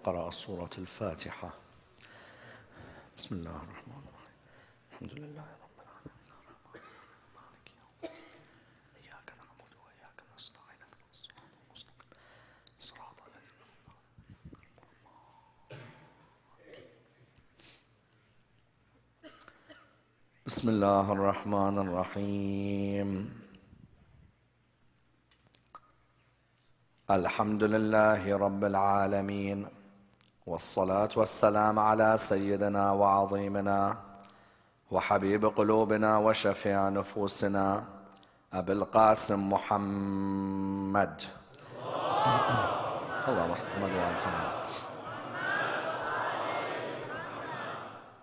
قرأ سورة الفاتحة. بسم الله الرحمن الرحيم. الحمد لله رب العالمين. إياك نعبد وإياك نستعين. صراط بسم الله الرحمن الرحيم. الحمد لله رب العالمين، والصلاة والسلام على سيدنا وعظيمنا وحبيب قلوبنا وشفيع نفوسنا أبي القاسم محمد. اللهم صل على محمد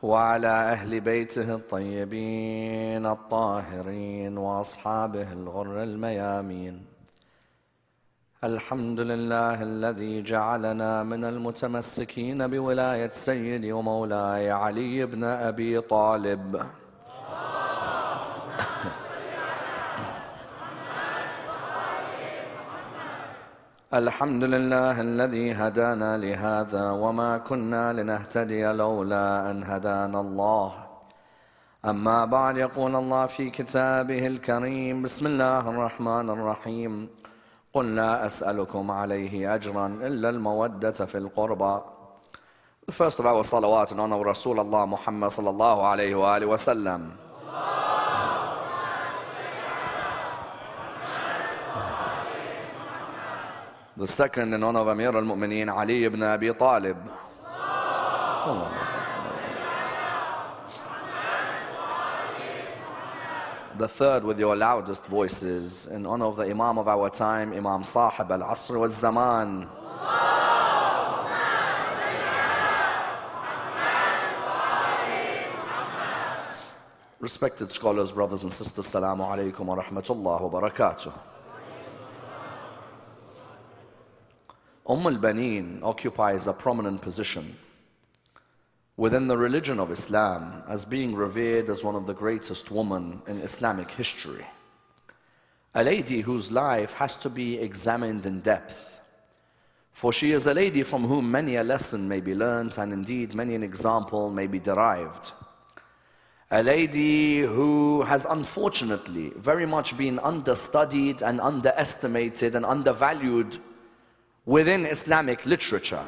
وعلى أهل بيته الطيبين الطاهرين وأصحابه الغر الميامين. الحمد لله الذي جعلنا من المتمسكين بولاية سيدي ومولاي علي بن أبي طالب. الحمد لله الذي هدانا لهذا وما كنا لنهتدي لولا أن هدانا الله. أما بعد، يقول الله في كتابه الكريم: بسم الله الرحمن الرحيم. قل لا أسألكم عليه أجرا إلا المودة في القربى. The first of our salawat and honor of Rasulullah Muhammad sallallahu alayhi wa alihi wa sallam. The second in honor of Amir al-Mu'mineen Ali ibn Abi Talib. The third with your loudest voices in honor of the Imam of our time, Imam Sahib al-Asr wal-Zaman. Respected scholars, brothers and sisters, Assalamu alaikum wa rahmatullah wa barakatuh. Ummulbanin occupies a prominent position within the religion of Islam as being revered as one of the greatest women in Islamic history. A lady whose life has to be examined in depth, for she is a lady from whom many a lesson may be learnt and indeed many an example may be derived. A lady who has unfortunately very much been understudied and underestimated and undervalued within Islamic literature.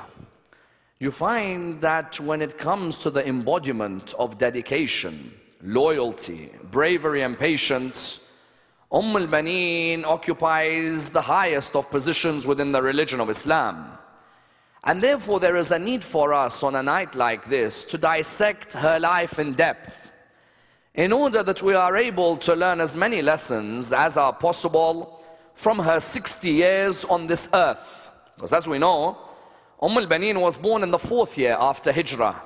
You find that when it comes to the embodiment of dedication, loyalty, bravery and patience, Ummulbanin occupies the highest of positions within the religion of Islam. And therefore there is a need for us on a night like this to dissect her life in depth in order that we are able to learn as many lessons as are possible from her 60 years on this earth. Because as we know, Ummulbanin was born in the 4th year after Hijrah,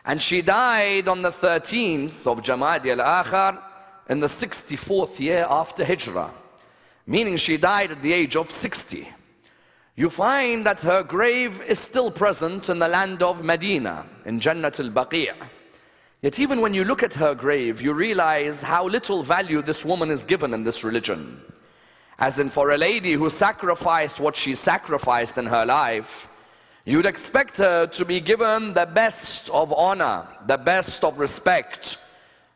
and she died on the 13th of Jamadi al-Akhir in the 64th year after Hijrah, meaning she died at the age of 60. You find that her grave is still present in the land of Medina, in Jannat al-Baqi'. Yet even when you look at her grave, you realize how little value this woman is given in this religion. As in, for a lady who sacrificed what she sacrificed in her life, you'd expect her to be given the best of honor, the best of respect.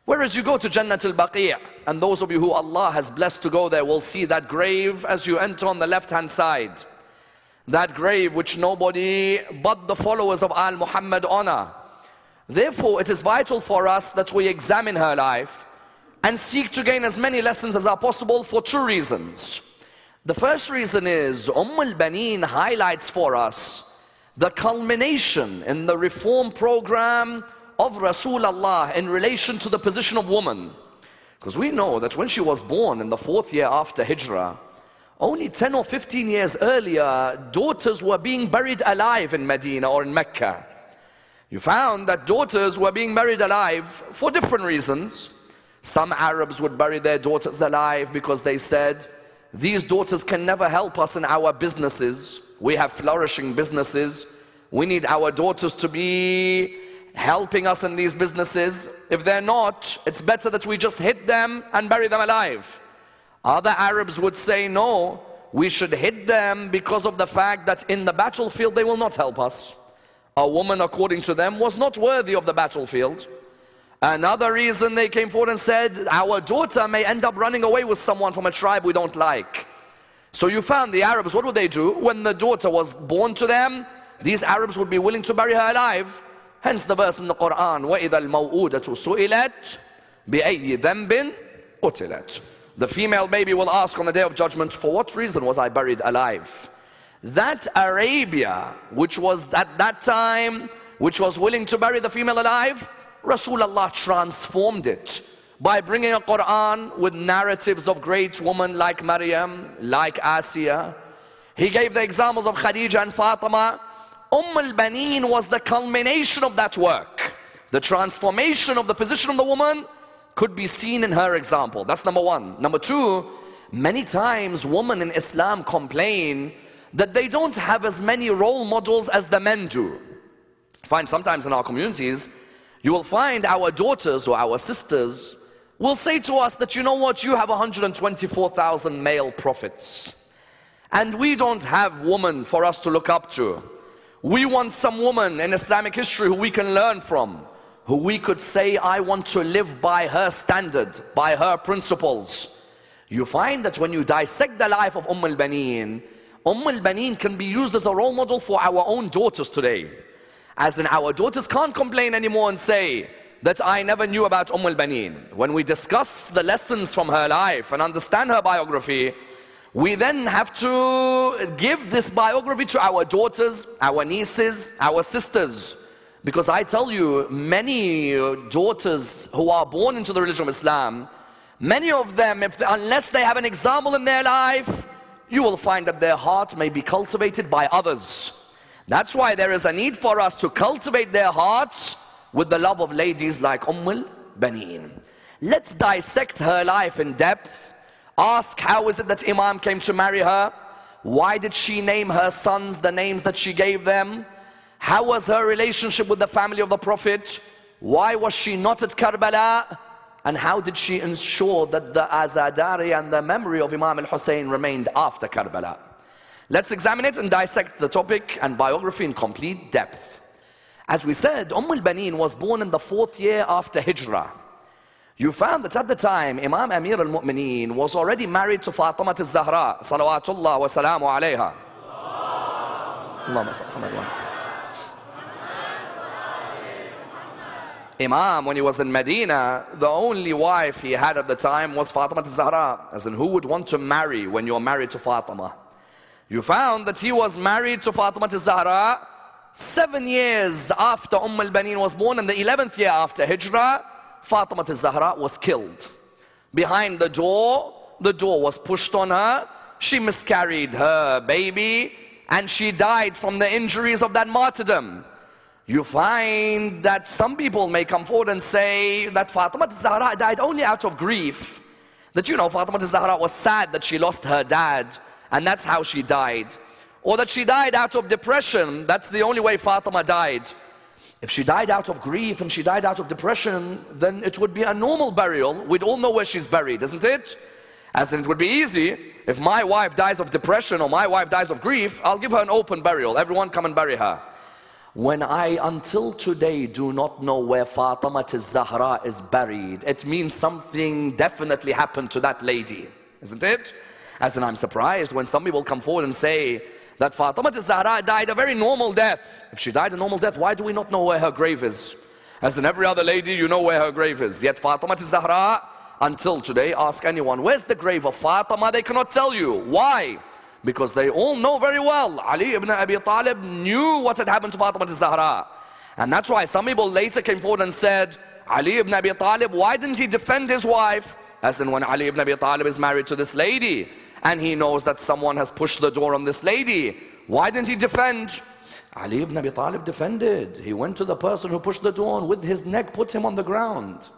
Whereas you go to Jannat al-Baqi', and those of you who Allah has blessed to go there will see that grave as you enter on the left-hand side. That grave which nobody but the followers of Al-Muhammad honor. Therefore, it is vital for us that we examine her life and seek to gain as many lessons as are possible for 2 reasons. The first reason is Ummulbanin highlights for us the culmination in the reform program of Rasulullah in relation to the position of woman. Because we know that when she was born in the 4th year after Hijrah, only 10 or 15 years earlier, daughters were being buried alive in Medina or in Mecca. You found that daughters were being buried alive for different reasons. Some Arabs would bury their daughters alive because they said, these daughters can never help us in our businesses. We have flourishing businesses. We need our daughters to be helping us in these businesses. If they're not, it's better that we just hit them and bury them alive. Other Arabs would say, no, we should hit them because of the fact that in the battlefield they will not help us. A woman, according to them, was not worthy of the battlefield. Another reason they came forward and said, our daughter may end up running away with someone from a tribe we don't like. So you found the Arabs, what would they do? When the daughter was born to them, these Arabs would be willing to bury her alive. Hence the verse in the Quran, وَإِذَا الْمَوْءُودَةُ سُئِلَتْ بِأَيِّ ذَنْبٍ قُتِلَتْ. The female baby will ask on the day of judgment, for what reason was I buried alive? That Arabia, which was at that time, which was willing to bury the female alive, Rasulullah transformed it by bringing a Quran with narratives of great women like Maryam, like Asiya. He gave the examples of Khadija and Fatima. Ummulbanin was the culmination of that work. The transformation of the position of the woman could be seen in her example. That's number one. Number two, many times women in Islam complain that they don't have as many role models as the men do. Find sometimes in our communities, you will find our daughters or our sisters will say to us that, you know what, you have 124,000 male prophets. And we don't have women for us to look up to. We want some woman in Islamic history who we can learn from, who we could say, I want to live by her standard, by her principles. You find that when you dissect the life of Ummulbanin, Ummulbanin can be used as a role model for our own daughters today. As in, our daughters can't complain anymore and say that I never knew about Ummulbanin. When we discuss the lessons from her life and understand her biography, we then have to give this biography to our daughters, our nieces, our sisters. Because I tell you, many daughters who are born into the religion of Islam, many of them, unless they have an example in their life, you will find that their heart may be cultivated by others. That's why there is a need for us to cultivate their hearts with the love of ladies like Ummulbanin. Let's dissect her life in depth. Ask, how is it that Imam came to marry her? Why did she name her sons the names that she gave them? How was her relationship with the family of the Prophet? Why was she not at Karbala? And how did she ensure that the azadari and the memory of Imam al-Hussein remained after Karbala? Let's examine it and dissect the topic and biography in complete depth. As we said, Ummulbanin was born in the 4th year after Hijrah. You found that at the time, Imam Amir al-Mu'mineen was already married to Fatima al-Zahra, salawatullah wa salamu alayha. Allahumma salli. Imam, when he was in Medina, the only wife he had at the time was Fatima al-Zahra. As in, who would want to marry when you're married to Fatima? You found that he was married to Fatima al-Zahra 7 years after Ummulbanin was born, and the 11th year after Hijrah, Fatima al-Zahra was killed. Behind the door was pushed on her, she miscarried her baby, and she died from the injuries of that martyrdom. You find that some people may come forward and say that Fatima al-Zahra died only out of grief. That, you know, Fatima al-Zahra was sad that she lost her dad, and that's how she died. Or that she died out of depression, that's the only way Fatima died. If she died out of grief and she died out of depression, then it would be a normal burial. We'd all know where she's buried, isn't it? As in, it would be easy. If my wife dies of depression or my wife dies of grief, I'll give her an open burial. Everyone come and bury her. When I, until today, do not know where Fatima al-Zahra is buried, it means something definitely happened to that lady, isn't it? As in, I'm surprised when some people come forward and say that Fatima al-Zahra died a very normal death. If she died a normal death, why do we not know where her grave is? As in, every other lady, you know where her grave is. Yet Fatima al-Zahra, until today, ask anyone, where's the grave of Fatima? They cannot tell you. Why? Because they all know very well, Ali ibn Abi Talib knew what had happened to Fatima al-Zahra. And that's why some people later came forward and said, Ali ibn Abi Talib, why didn't he defend his wife? As in, when Ali ibn Abi Talib is married to this lady, and he knows that someone has pushed the door on this lady, why didn't he defend? Ali ibn Abi Talib defended. He went to the person who pushed the door and with his neck put him on the ground.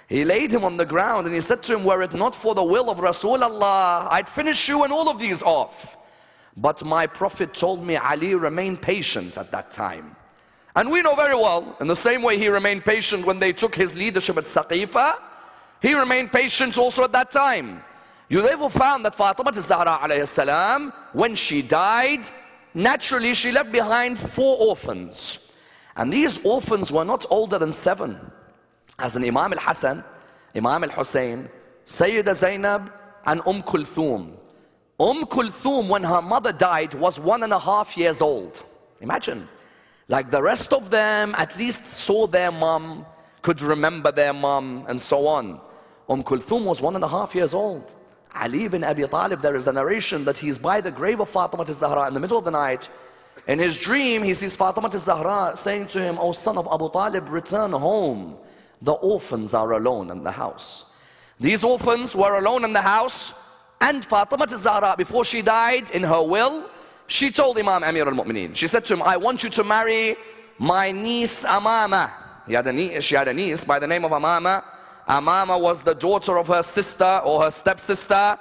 He laid him on the ground and he said to him, were it not for the will of Rasulullah, I'd finish you and all of these off. But my Prophet told me, Ali, remain patient at that time. And we know very well, in the same way he remained patient when they took his leadership at Saqifa, he remained patient also at that time. You therefore found that Fatima al-Zahra alayhi salam, when she died, naturally she left behind 4 orphans. And these orphans were not older than 7. As in Imam al-Hassan, Imam al-Hussein, Sayyida Zainab, and Kulthum. Kulthum, when her mother died, was 1.5 years old. Imagine. Like the rest of them at least saw their mom, could remember their mom, and so on. Kulthum was 1.5 years old. Ali ibn Abi Talib, there is a narration that he's by the grave of Fatima al-Zahra in the middle of the night. In his dream, he sees Fatima al-Zahra saying to him, "O son of Abu Talib, return home. The orphans are alone in the house." These orphans were alone in the house, and Fatima al-Zahra, before she died, in her will, she told Imam Amir al-Mu'mineen, she said to him, "I want you to marry my niece Amama." She had a niece by the name of Amama. Amama was the daughter of her sister or her stepsister.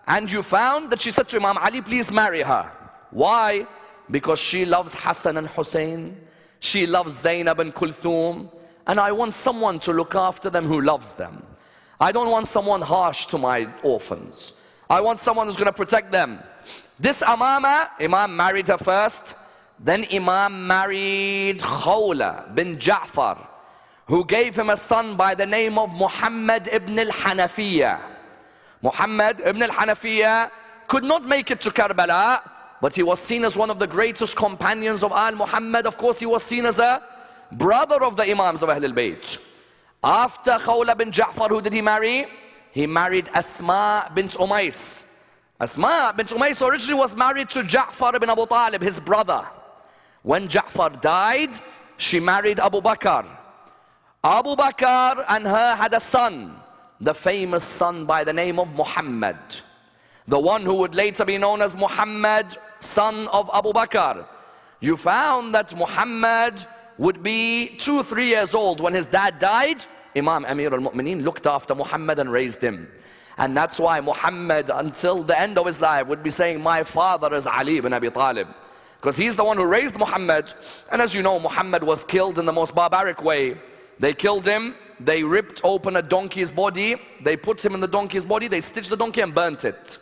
And you found that she said to Imam Ali, "Please marry her." Why? Because she loves Hassan and Hussein. She loves Zainab and Kulthum. And I want someone to look after them who loves them. I don't want someone harsh to my orphans. I want someone who's going to protect them. This Amama, Imam married her first. Then Imam married Khawla bin Jafar, who gave him a son by the name of Muhammad ibn al-Hanafiya. Muhammad ibn al-Hanafiya could not make it to Karbala, but he was seen as one of the greatest companions of Al-Muhammad. Of course, he was seen as a brother of the Imams of Ahlul Bayt. After Khawla bin Ja'far, who did he marry? He married Asma bint Umays. Asma bint Umays originally was married to Ja'far ibn Abu Talib, his brother. When Ja'far died, she married Abu Bakr. Abu Bakr and her had a son, the famous son by the name of Muhammad, the one who would later be known as Muhammad, son of Abu Bakr. You found that Muhammad would be 2 or 3 years old when his dad died. Imam Amir al-Mu'mineen looked after Muhammad and raised him. And that's why Muhammad, until the end of his life, would be saying, "My father is Ali ibn Abi Talib." Because he's the one who raised Muhammad. And as you know, Muhammad was killed in the most barbaric way. They killed him, they ripped open a donkey's body, they put him in the donkey's body, they stitched the donkey and burnt it.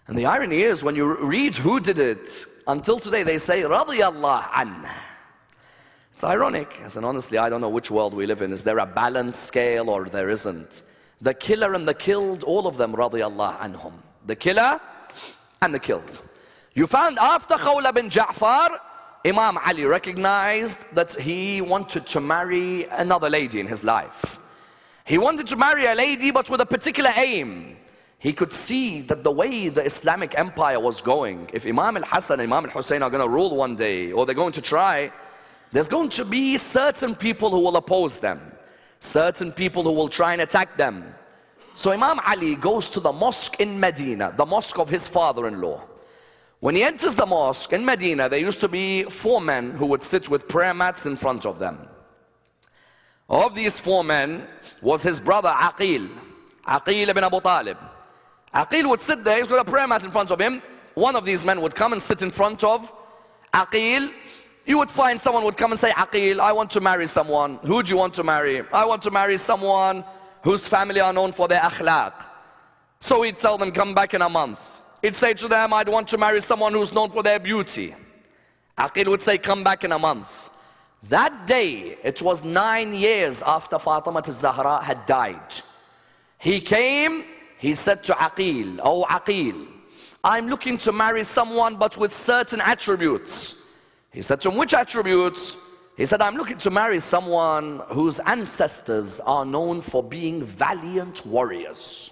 And the irony is, when you read who did it, until today they say, "Radiyallahu an." It's ironic. And honestly, I don't know which world we live in. Is there a balanced scale or there isn't? The killer and the killed, all of them, radiyallahu anhum. The killer and the killed. You found after Khawla bin Ja'far, Imam Ali recognized that he wanted to marry another lady in his life. He wanted to marry a lady, but with a particular aim. He could see that the way the Islamic empire was going, if Imam al-Hassan and Imam al-Hussein are going to rule one day, or they're going to try, there's going to be certain people who will oppose them, certain people who will try and attack them. So Imam Ali goes to the mosque in Medina, the mosque of his father-in-law. When he enters the mosque in Medina, there used to be 4 men who would sit with prayer mats in front of them. Of these 4 men was his brother Aqil ibn Abu Talib. Aqil would sit there, he's got a prayer mat in front of him. One of these men would come and sit in front of Aqil. You would find someone would come and say, "Aqil, I want to marry someone." "Who do you want to marry?" "I want to marry someone whose family are known for their akhlaq." So he'd tell them, "Come back in a month." He'd say to them, "I'd want to marry someone who's known for their beauty." Aqil would say, "Come back in a month." That day, it was 9 years after Fatima al-Zahra had died. He came, he said to Aqil, "Oh Aqil, I'm looking to marry someone but with certain attributes." He said to him, "Which attributes?" He said, "I'm looking to marry someone whose ancestors are known for being valiant warriors.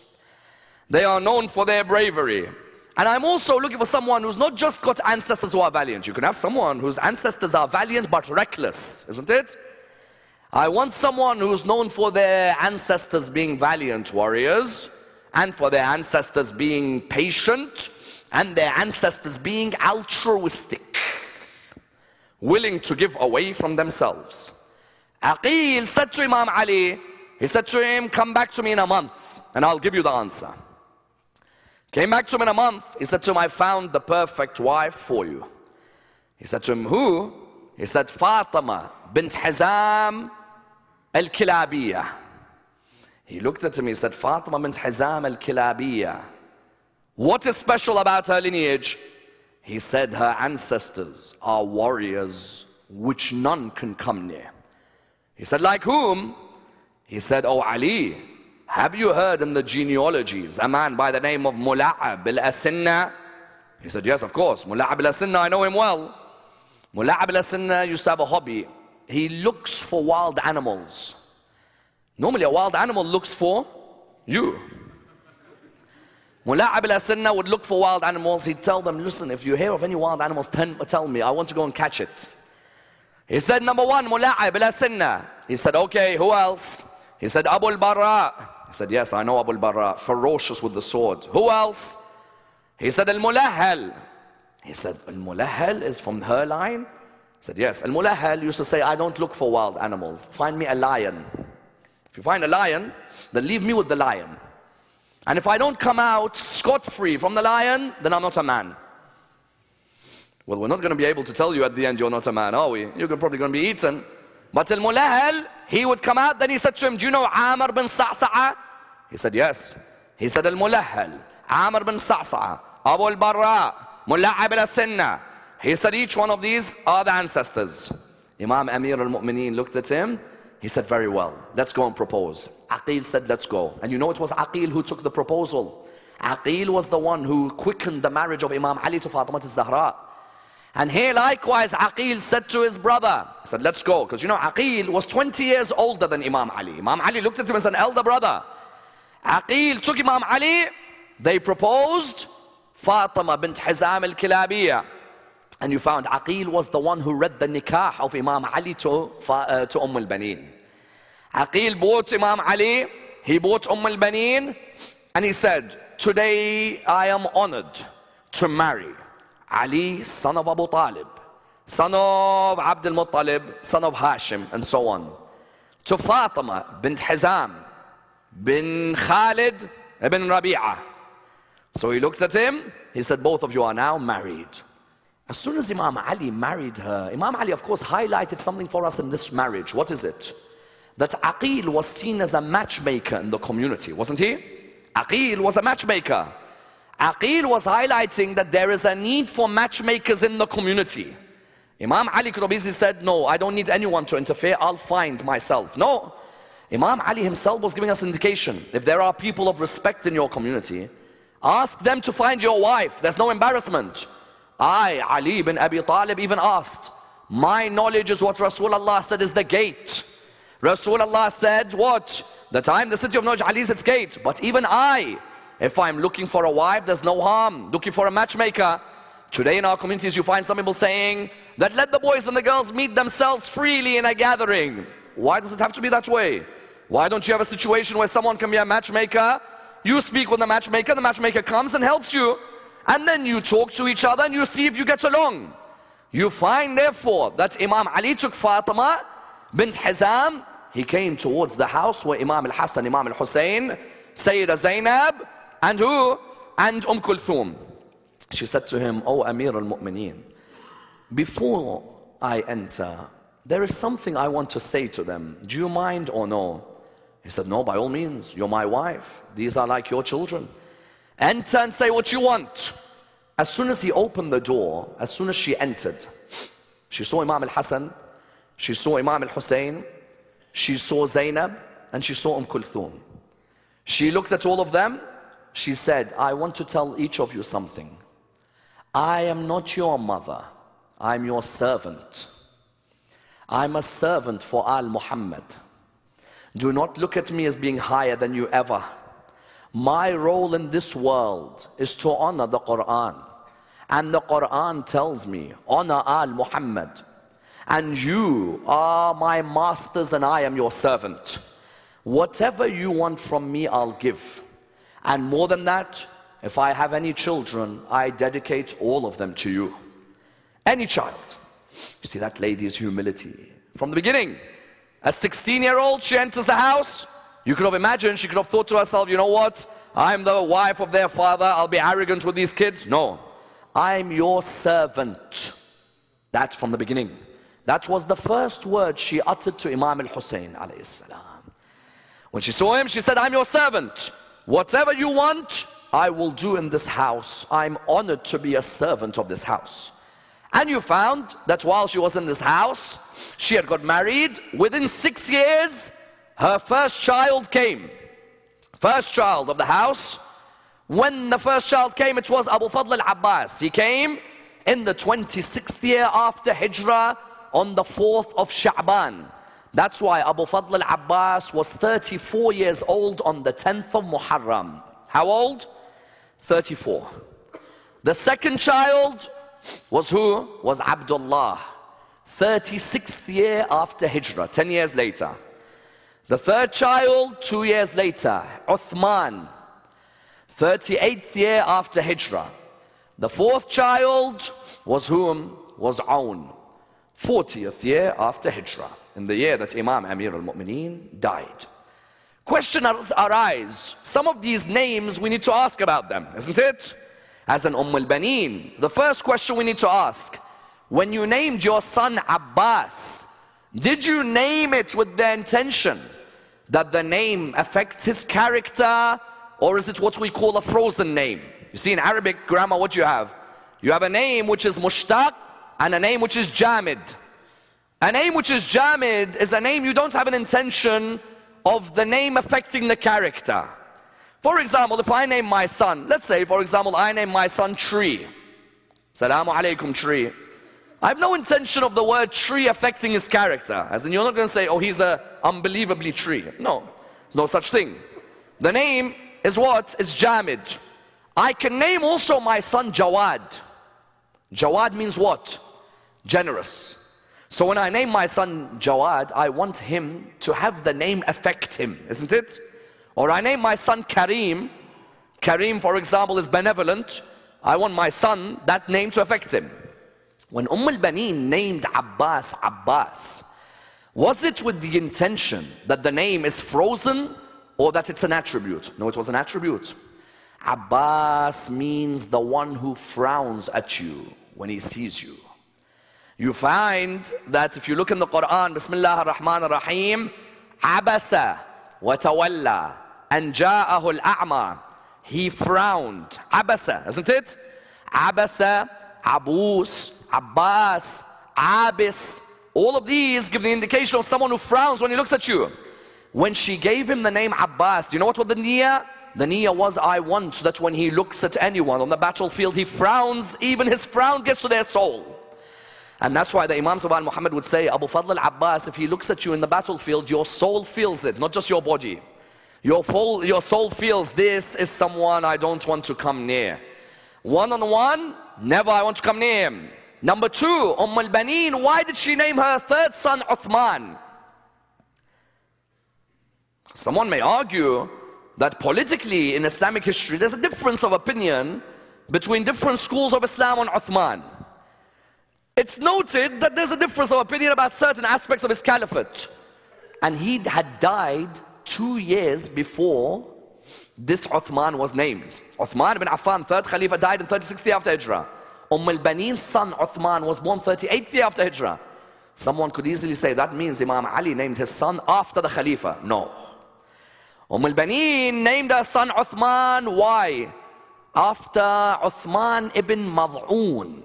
They are known for their bravery. And I'm also looking for someone who's not just got ancestors who are valiant. You can have someone whose ancestors are valiant but reckless, isn't it? I want someone who's known for their ancestors being valiant warriors, and for their ancestors being patient, and their ancestors being altruistic, willing to give away from themselves." Aqil said to Imam Ali, he said to him, "Come back to me in a month and I'll give you the answer." Came back to him in a month. He said to him, "I found the perfect wife for you." He said to him, "Who?" He said, "Fatima bint-e-Huzzam al-Kilabiyya." He looked at him, he said, "Fatima bint-e-Huzzam al-Kilabiyya. What is special about her lineage?" He said, "Her ancestors are warriors which none can come near. He said, like whom? He said, oh Ali, have you heard in the genealogies a man by the name of Mula'ab al-Asinna? He said, yes, of course. Mula'ab al-Asinna, I know him well. Mula'ab al-Asinna used to have a hobby. He looks for wild animals. Normally a wild animal looks for you. Mula'ab al-Asinna would look for wild animals. He'd tell them, listen, if you hear of any wild animals, tell me. I want to go and catch it. He said, number one, Mula'ab al-Asinna. He said, okay, who else? He said, Abu-l-Barra. He said, yes, I know Abu-l-Barra, ferocious with the sword. Who else? He said, Al-Mulahal. He said, Al-Mulahal is from her line? He said, yes. Al-Mulahal used to say, I don't look for wild animals. Find me a lion. If you find a lion, then leave me with the lion. And if I don't come out scot-free from the lion, then I'm not a man. Well, we're not going to be able to tell you at the end you're not a man, are we? You're probably going to be eaten. But Al-Mulahal, he would come out, then he said to him, do you know Ammar bin Sa'sa'a? He said, yes. He said, Al-Mulahal, Ammar bin Sa'sa'a, Abu-l-Barra, Mula'ab al-Sinna. He said, each one of these are the ancestors. Imam Amir al-Mu'mineen looked at him. He said, very well, let's go and propose. Aqil said, let's go. And you know it was Aqil who took the proposal. Aqil was the one who quickened the marriage of Imam Ali to Fatima al-Zahra. And here likewise Aqil said to his brother, he said, let's go. Because you know Aqil was 20 years older than Imam Ali. Imam Ali looked at him as an elder brother. Aqil took Imam Ali, they proposed Fatima bint-e-Huzzam al-Kilabiyya. And you found Aqil was the one who read the nikah of Imam Ali to Ummulbanin. Aqil bought Imam Ali, he bought Ummulbanin, and he said, today I am honored to marry Ali, son of Abu Talib, son of Abdul Muttalib, son of Hashim, and so on, to Fatima bint-e-Huzzam, bin Khalid, ibn Rabi'ah. So he looked at him, he said, both of you are now married. As soon as Imam Ali married her, Imam Ali of course highlighted something for us in this marriage. What is it? That Aqil was seen as a matchmaker in the community, wasn't he? Aqil was a matchmaker. Aqil was highlighting that there is a need for matchmakers in the community. Imam Ali could have easily said, no, I don't need anyone to interfere, I'll find myself. No, Imam Ali himself was giving us an indication. If there are people of respect in your community, ask them to find your wife. There's no embarrassment. I, Ali ibn Abi Talib, even asked. My knowledge is what Rasulullah said is the gate. Rasulullah said what? That I'm the city of knowledge, Ali is its gate. But even I, if I'm looking for a wife, there's no harm. Looking for a matchmaker. Today in our communities you find some people saying that let the boys and the girls meet themselves freely in a gathering. Why does it have to be that way? Why don't you have a situation where someone can be a matchmaker? You speak with the matchmaker comes and helps you. And then you talk to each other and you see if you get along. You find therefore that Imam Ali took Fatima bint-e-Huzzam. He came towards the house where Imam al-Hassan, Imam al-Hussein, Sayyida Zainab, and who? And Kulthum. She said to him, oh Amir al-Mu'mineen, before I enter, there is something I want to say to them. Do you mind or no? He said, no, by all means, you're my wife. These are like your children. Enter and say what you want. As soon as he opened the door, as soon as she entered, she saw Imam al-Hassan, she saw Imam al-Hussein, she saw Zainab, and she saw Kulthum. She looked at all of them, she said, I want to tell each of you something. I am not your mother, I'm your servant. I'm a servant for Al-Muhammad. Do not look at me as being higher than you ever. My role in this world is to honor the Quran. And the Quran tells me, honor Al-Muhammad. And you are my masters and I am your servant. Whatever you want from me, I'll give. And more than that, if I have any children, I dedicate all of them to you. Any child. You see that lady's humility. From the beginning, a 16-year-old, she enters the house. You could have imagined, she could have thought to herself, you know what? I'm the wife of their father, I'll be arrogant with these kids. No, I'm your servant. That's from the beginning. That was the first word she uttered to Imam al-Hussein alayhi salam. When she saw him, she said, I'm your servant. Whatever you want, I will do in this house. I'm honored to be a servant of this house. And you found that while she was in this house, she had got married. Within 6 years, her first child came. First child of the house. When the first child came, it was Abu Fadl al-Abbas. He came in the 26th year after Hijrah on the 4th of Sha'ban. That's why Abu Fadl al-Abbas was 34 years old on the 10th of Moharram. How old? 34. The second child was who? Was Abdullah. 36th year after Hijrah, 10 years later. The third child, 2 years later, Uthman. 38th year after Hijrah. The fourth child was whom? Was Awn. 40th year after Hijrah, in the year that Imam Amir al-Mu'mineen died. Question arise. Some of these names we need to ask about them, isn't it? As an Ummulbanin, the first question we need to ask, when you named your son Abbas, did you name it with the intention that the name affects his character, or is it what we call a frozen name? You see, in Arabic grammar, what you have? You have a name which is mushtaq and a name which is jamid. A name which is jamid is a name you don't have an intention of the name affecting the character. For example, if I name my son, let's say, for example, I name my son Tree. Salamu alaikum, Tree. I have no intention of the word tree affecting his character. As in, you're not going to say, oh, he's an unbelievably tree. No, no such thing. The name is what? Is jamid. I can name also my son Jawad. Jawad means what? Generous. So when I name my son Jawad, I want him to have the name affect him, isn't it? Or I name my son Kareem. Kareem, for example, is benevolent. I want my son, that name to affect him. When Ummulbanin named Abbas, Abbas, was it with the intention that the name is frozen or that it's an attribute? No, it was an attribute. Abbas means the one who frowns at you when he sees you. You find that if you look in the Quran, Bismillah ar-Rahman ar-Rahim, Abasa wa tawalla an ja'ahu al-a'ma. He frowned. Abasa, isn't it? Abasa, Abus, Abbas, Abis. All of these give the indication of someone who frowns when he looks at you. When she gave him the name Abbas, you know what was the niyyah? The niyyah was, I want that when he looks at anyone on the battlefield, he frowns, even his frown gets to their soul. And that's why the Imams of Al-Muhammad would say, Abu Fadl al-Abbas, if he looks at you in the battlefield, your soul feels it, not just your body. Your soul feels, this is someone I don't want to come near. One-on-one, never I want to come near him. Number two, Ummulbanin, why did she name her third son Uthman? Someone may argue that politically in Islamic history, there's a difference of opinion between different schools of Islam on Uthman. It's noted that there's a difference of opinion about certain aspects of his caliphate. And he had died 2 years before this Uthman was named. Uthman ibn Affan, third Khalifa, died in 36th year after Hijrah. Ummulbanin's son Uthman was born 38th year after Hijrah. Someone could easily say that means Imam Ali named his son after the Khalifa. No. Ummulbanin named her son Uthman. Why? After Uthman ibn Mad'un.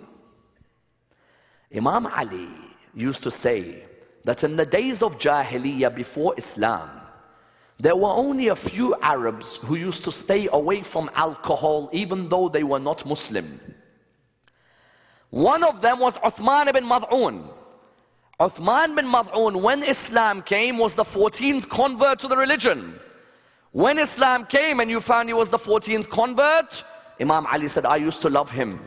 Imam Ali used to say that in the days of Jahiliyyah before Islam, there were only a few Arabs who used to stay away from alcohol even though they were not Muslim. One of them was Uthman ibn Mad'un. Uthman ibn Mad'un, when Islam came, was the 14th convert to the religion. When Islam came and you found he was the 14th convert, Imam Ali said, I used to love him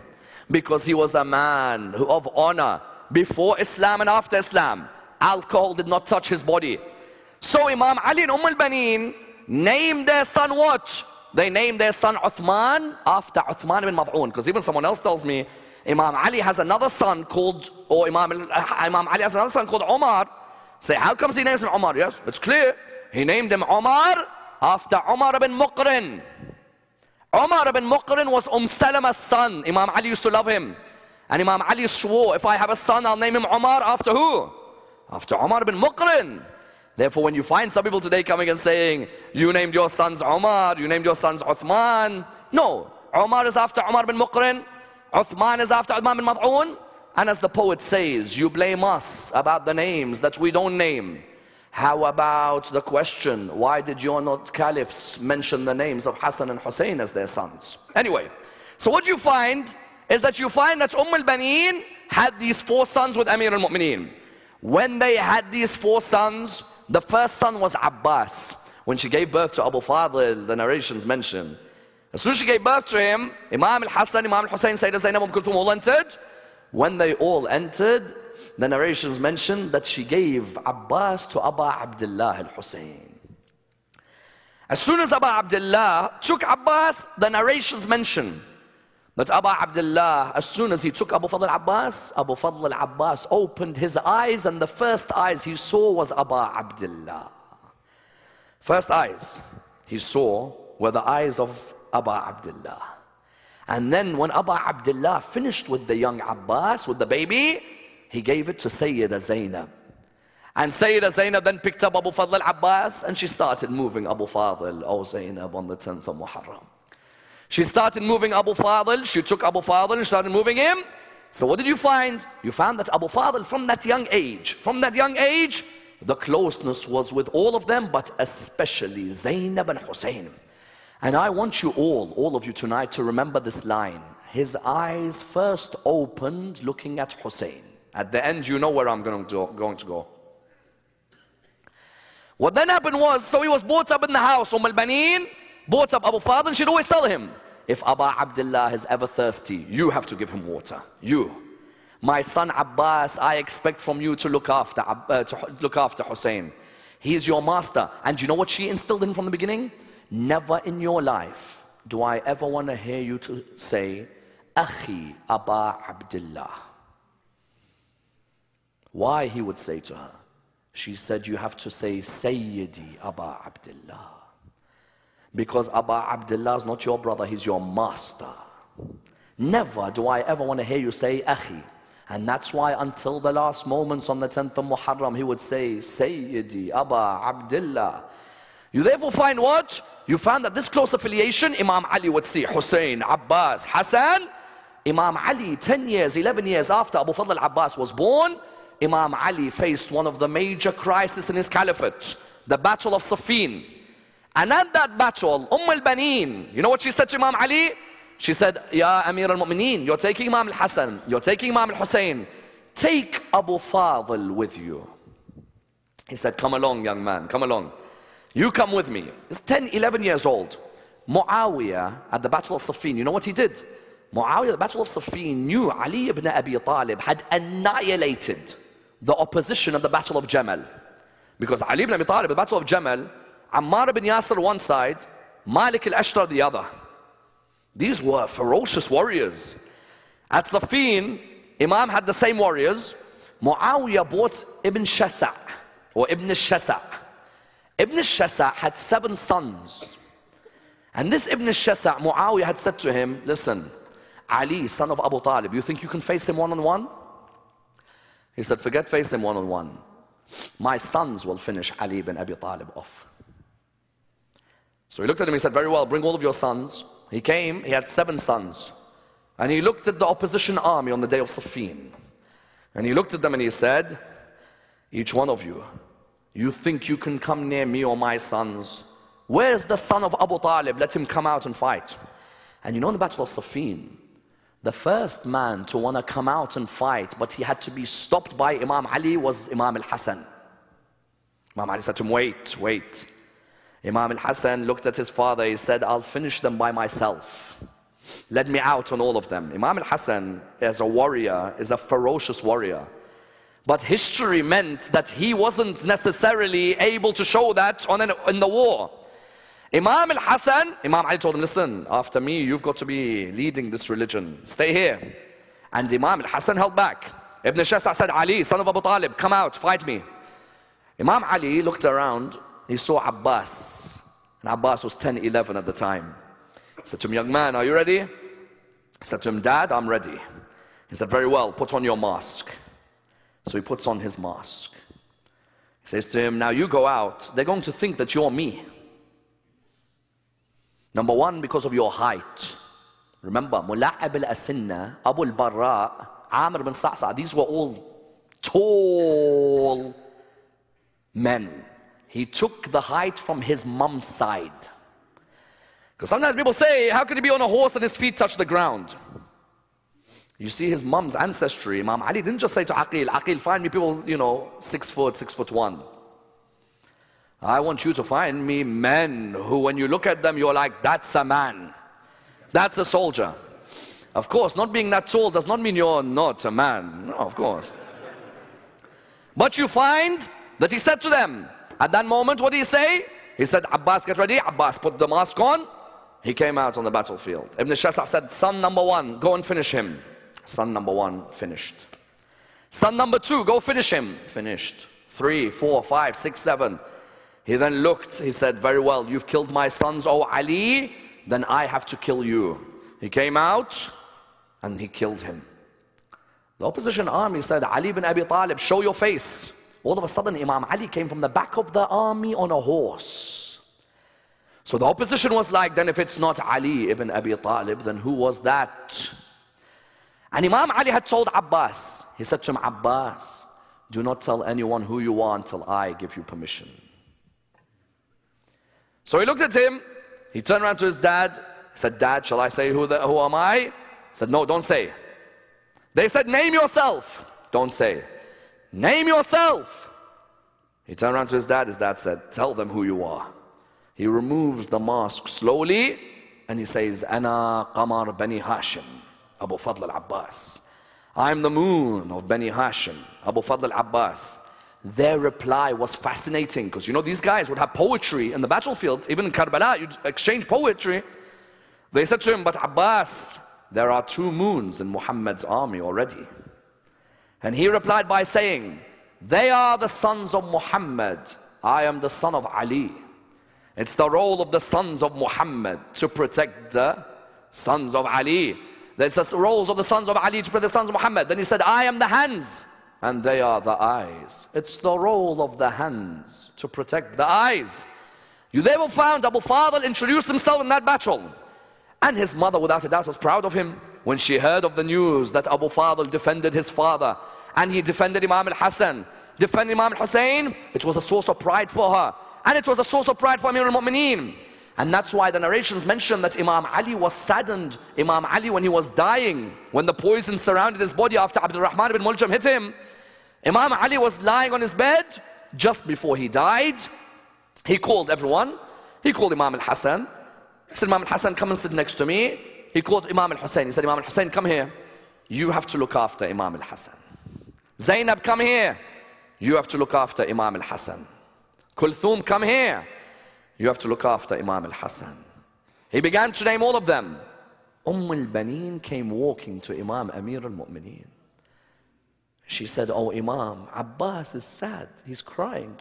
because he was a man of honor before Islam and after Islam. Alcohol did not touch his body. So Imam Ali and Ummulbanin named their son what? They named their son Uthman after Uthman ibn Mad'un. Because even someone else tells me, Imam Ali has another son called, or Imam Ali has another son called Umar. Say, how comes he names him Umar? Yes, it's clear. He named him Umar after Umar ibn Muqrin. Umar ibn Muqrin was Salama's son. Imam Ali used to love him. And Imam Ali swore, if I have a son, I'll name him Umar after who? After Umar ibn Muqrin. Therefore, when you find some people today coming and saying, you named your sons Umar, you named your sons Uthman. No, Umar is after Umar ibn Muqrin. Uthman is after Uthman ibn Mad'un. And as the poet says, you blame us about the names that we don't name. How about the question, why did your not caliphs mention the names of Hassan and Hussein as their sons? Anyway, so what you find is that you find that Ummulbanin had these 4 sons with Amir al-Mu'mineen. When they had these 4 sons, the first son was Abbas. When she gave birth to Abu Fadl, the narrations mention, as soon as she gave birth to him, Imam al-Hassan, Imam al-Hussein, Sayyidah Zainab, Kulthum all entered. When they all entered, the narrations mention that she gave Abbas to Abu Abdullah al-Hussein. As soon as Abu Abdullah took Abbas, the narrations mention that Abu Abdullah, as soon as he took Abu Fadl al-Abbas opened his eyes, and the first eyes he saw was Abu Abdullah. First eyes he saw were the eyes of Abu Abdullah. And then when Abu Abdullah finished with the young Abbas, with the baby, he gave it to Sayyidah Zainab. And Sayyidah Zainab then picked up Abu Fadl al-Abbas and she started moving Abu Fadl, oh Zainab, on the 10th of Moharram. She started moving Abu Fadl, she took Abu Fadl and started moving him. So what did you find? You found that Abu Fadl from that young age, the closeness was with all of them, but especially Zainab and Hussein. And I want you all of you tonight to remember this line. His eyes first opened looking at Hussein. At the end, you know where I'm going to go. What then happened was, so he was brought up in the house. Ummulbanin brought up Abu Fadl, and she'd always tell him, if Abu Abdullah is ever thirsty, you have to give him water. You. My son Abbas, I expect from you to look after Hussein. He is your master. And you know what she instilled in from the beginning? Never in your life do I ever want to hear you to say, Akhi Abu Abdullah. Why he would say to her? She said, you have to say, Sayyidi Abu Abdullah. Because Abu Abdullah is not your brother, he's your master. Never do I ever want to hear you say, Akhi. And that's why until the last moments on the 10th of Muharram, he would say, Sayyidi Abu Abdullah. You therefore find what? You found that this close affiliation, Imam Ali would see Hussein, Abbas, Hassan. Imam Ali, 10 years, 11 years after Abu Fadl al-Abbas was born, Imam Ali faced one of the major crises in his caliphate, the Battle of Siffin. And at that battle, Ummulbanin, you know what she said to Imam Ali? She said, Ya Amir al-Mu'mineen, you're taking Imam al-Hassan, you're taking Imam al-Hussein. Take Abu Fadl with you. He said, come along, young man, come along. You come with me. He's 10, 11 years old. Muawiyah at the Battle of Siffin, you know what he did? Muawiyah at the Battle of Siffin knew Ali ibn Abi Talib had annihilated the opposition at the Battle of Jamal. Because Ali ibn Abi Talib at the Battle of Jamal, Ammar ibn Yasir one side, Malik al-Ashtar the other. These were ferocious warriors. At Siffin, Imam had the same warriors. Muawiyah bought Ibn Shasa' or Ibn al-Shasa'. Ibn al-Shasa' had 7 sons. And this Ibn al-Shasa', Muawiyah had said to him, listen, Ali, son of Abu Talib, you think you can face him one-on-one? He said, forget face him one-on-one. My sons will finish Ali ibn Abi Talib off. So he looked at him, he said, very well, bring all of your sons. He came, he had 7 sons. And he looked at the opposition army on the day of Siffin. And he looked at them and he said, each one of you, you think you can come near me or my sons? Where's the son of Abu Talib? Let him come out and fight. And you know in the Battle of Siffin, the first man to want to come out and fight, but he had to be stopped by Imam Ali, was Imam al-Hassan. Imam Ali said to him, wait. Imam al-Hassan looked at his father, he said, I'll finish them by myself. Let me out on all of them. Imam al-Hassan, as a warrior, is a ferocious warrior. But history meant that he wasn't necessarily able to show that in the war. Imam al-Hassan, Imam Ali told him, listen, after me, you've got to be leading this religion. Stay here. And Imam al-Hassan held back. Ibn Shasa' said, Ali, son of Abu Talib, come out, fight me. Imam Ali looked around, he saw Abbas. And Abbas was 10, 11 at the time. He said to him, young man, are you ready? He said to him, Dad, I'm ready. He said, very well, put on your mask. So he puts on his mask. He says to him, now you go out, they're going to think that you're me. Number one, because of your height. Remember, Mula'ab al-Asinna, Abu al-Barra, Amr ibn s.a., these were all tall men. He took the height from his mum's side. Because sometimes people say, how could he be on a horse and his feet touch the ground? You see his mum's ancestry. Imam Ali didn't just say to Aqil, find me people, 6 foot, 6'1". I want you to find me men who, when you look at them, you're like, that's a man. That's a soldier. Of course, not being that tall does not mean you're not a man. No, of course. But you find that he said to them, at that moment, what did he say? He said, Abbas, get ready. Abbas put the mask on. He came out on the battlefield. Ibn Shasa said, son number 1, go and finish him. Son number 1 finished. Son number 2, go finish him. Finished. 3, 4, 5, 6, 7. He then looked, he said, very well, you've killed my sons, O Ali, then I have to kill you. He came out and he killed him. The opposition army said, Ali bin Abi Talib, show your face. All of a sudden, Imam Ali came from the back of the army on a horse. So the opposition was like, then if it's not Ali ibn Abi Talib, then who was that? And Imam Ali had told Abbas, he said to him, Abbas, do not tell anyone who you are until I give you permission. So he looked at him, he turned around to his dad, he said, Dad, shall I say who am I? He said, no, don't say. They said, name yourself. Don't say. Name yourself. He turned around to his dad said, tell them who you are. He removes the mask slowly and he says, Ana Qamar Bani Hashim, Abu Fadl al-Abbas. I'm the moon of Bani Hashim, Abu Fadl al-Abbas. Their reply was fascinating because these guys would have poetry in the battlefield. Even in Karbala, you'd exchange poetry. They said to him, but Abbas, there are 2 moons in Muhammad's army already. And he replied by saying, they are the sons of Muhammad. I am the son of Ali. It's the role of the sons of Muhammad to protect the sons of Ali. There's the roles of the sons of Ali to protect the sons of Muhammad. Then he said, I am the hands and they are the eyes. It's the role of the hands to protect the eyes. You therefore found Abu Fadl introduced himself in that battle. And his mother, without a doubt, was proud of him when she heard of the news that Abu Fadl defended his father and he defended Imam al-Hassan, defended Imam al-Hussein. It was a source of pride for her, and it was a source of pride for Amir al-Mu'mineen. And that's why the narrations mention that Imam Ali was saddened. Imam Ali, when he was dying, when the poison surrounded his body after Abdurrahman ibn Muljam hit him, Imam Ali was lying on his bed just before he died. He called everyone. He called Imam al-Hassan. He said, Imam al-Hassan, come and sit next to me. He called Imam al-Hussein. He said, Imam al-Hussein, come here. You have to look after Imam al-Hassan. Zainab, come here. You have to look after Imam al-Hassan. Kulthum, come here. You have to look after Imam al-Hassan. He began to name all of them. Ummulbanin came walking to Imam Amir al-Mu'mineen. She said, oh Imam, Abbas is sad. He's crying.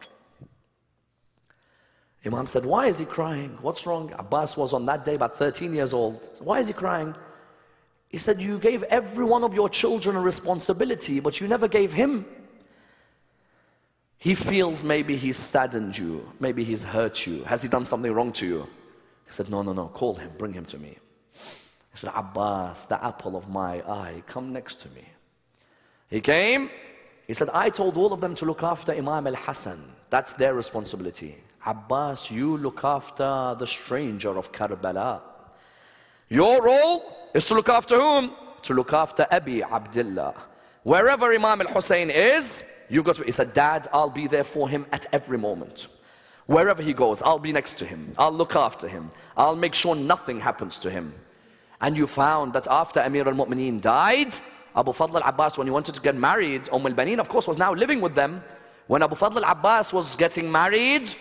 Imam said, why is he crying? What's wrong? Abbas was on that day about 13 years old. So why is he crying? He said, you gave every one of your children a responsibility, but you never gave him. He feels maybe he's saddened you, maybe he's hurt you. Has he done something wrong to you? He said, no, call him, bring him to me. He said, Abbas, the apple of my eye, come next to me. He came, he said, I told all of them to look after Imam al-Hassan. That's their responsibility. Abbas, you look after the stranger of Karbala. Your role is to look after whom? To look after Abi Abdullah. Wherever Imam al-Hussein is, you go to. He said, Dad, I'll be there for him at every moment. Wherever he goes, I'll be next to him. I'll look after him. I'll make sure nothing happens to him. And you found that after Amir al-Mu'mineen died, Abu Fadl al-Abbas, when he wanted to get married, Ummulbanin, of course, was now living with them. When Abu Fadl al-Abbas was getting married,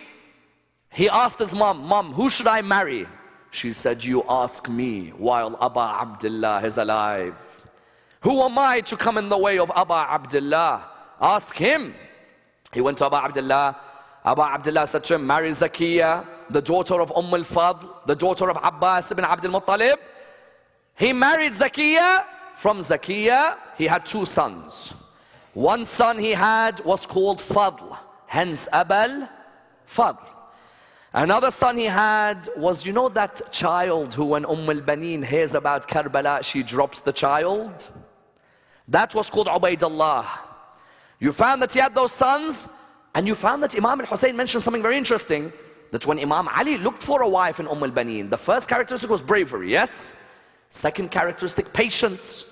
he asked his mom, who should I marry? She said, you ask me while Abu Abdullah is alive. Who am I to come in the way of Abu Abdullah? Ask him. He went to Abu Abdullah. Abu Abdullah said to him, marry Zakiya, the daughter of Fadl, the daughter of Abbas ibn Abdul Muttalib. He married Zakiya. From Zakiya, he had 2 sons. One son he had was called Fadl, hence Abul Fadl. Another son he had was, that child who when Ummulbanin hears about Karbala, she drops the child? That was called Ubaidullah. You found that he had those sons, and you found that Imam al-Hussein mentioned something very interesting, that when Imam Ali looked for a wife in Ummulbanin, the first characteristic was bravery, yes? Second characteristic, patience.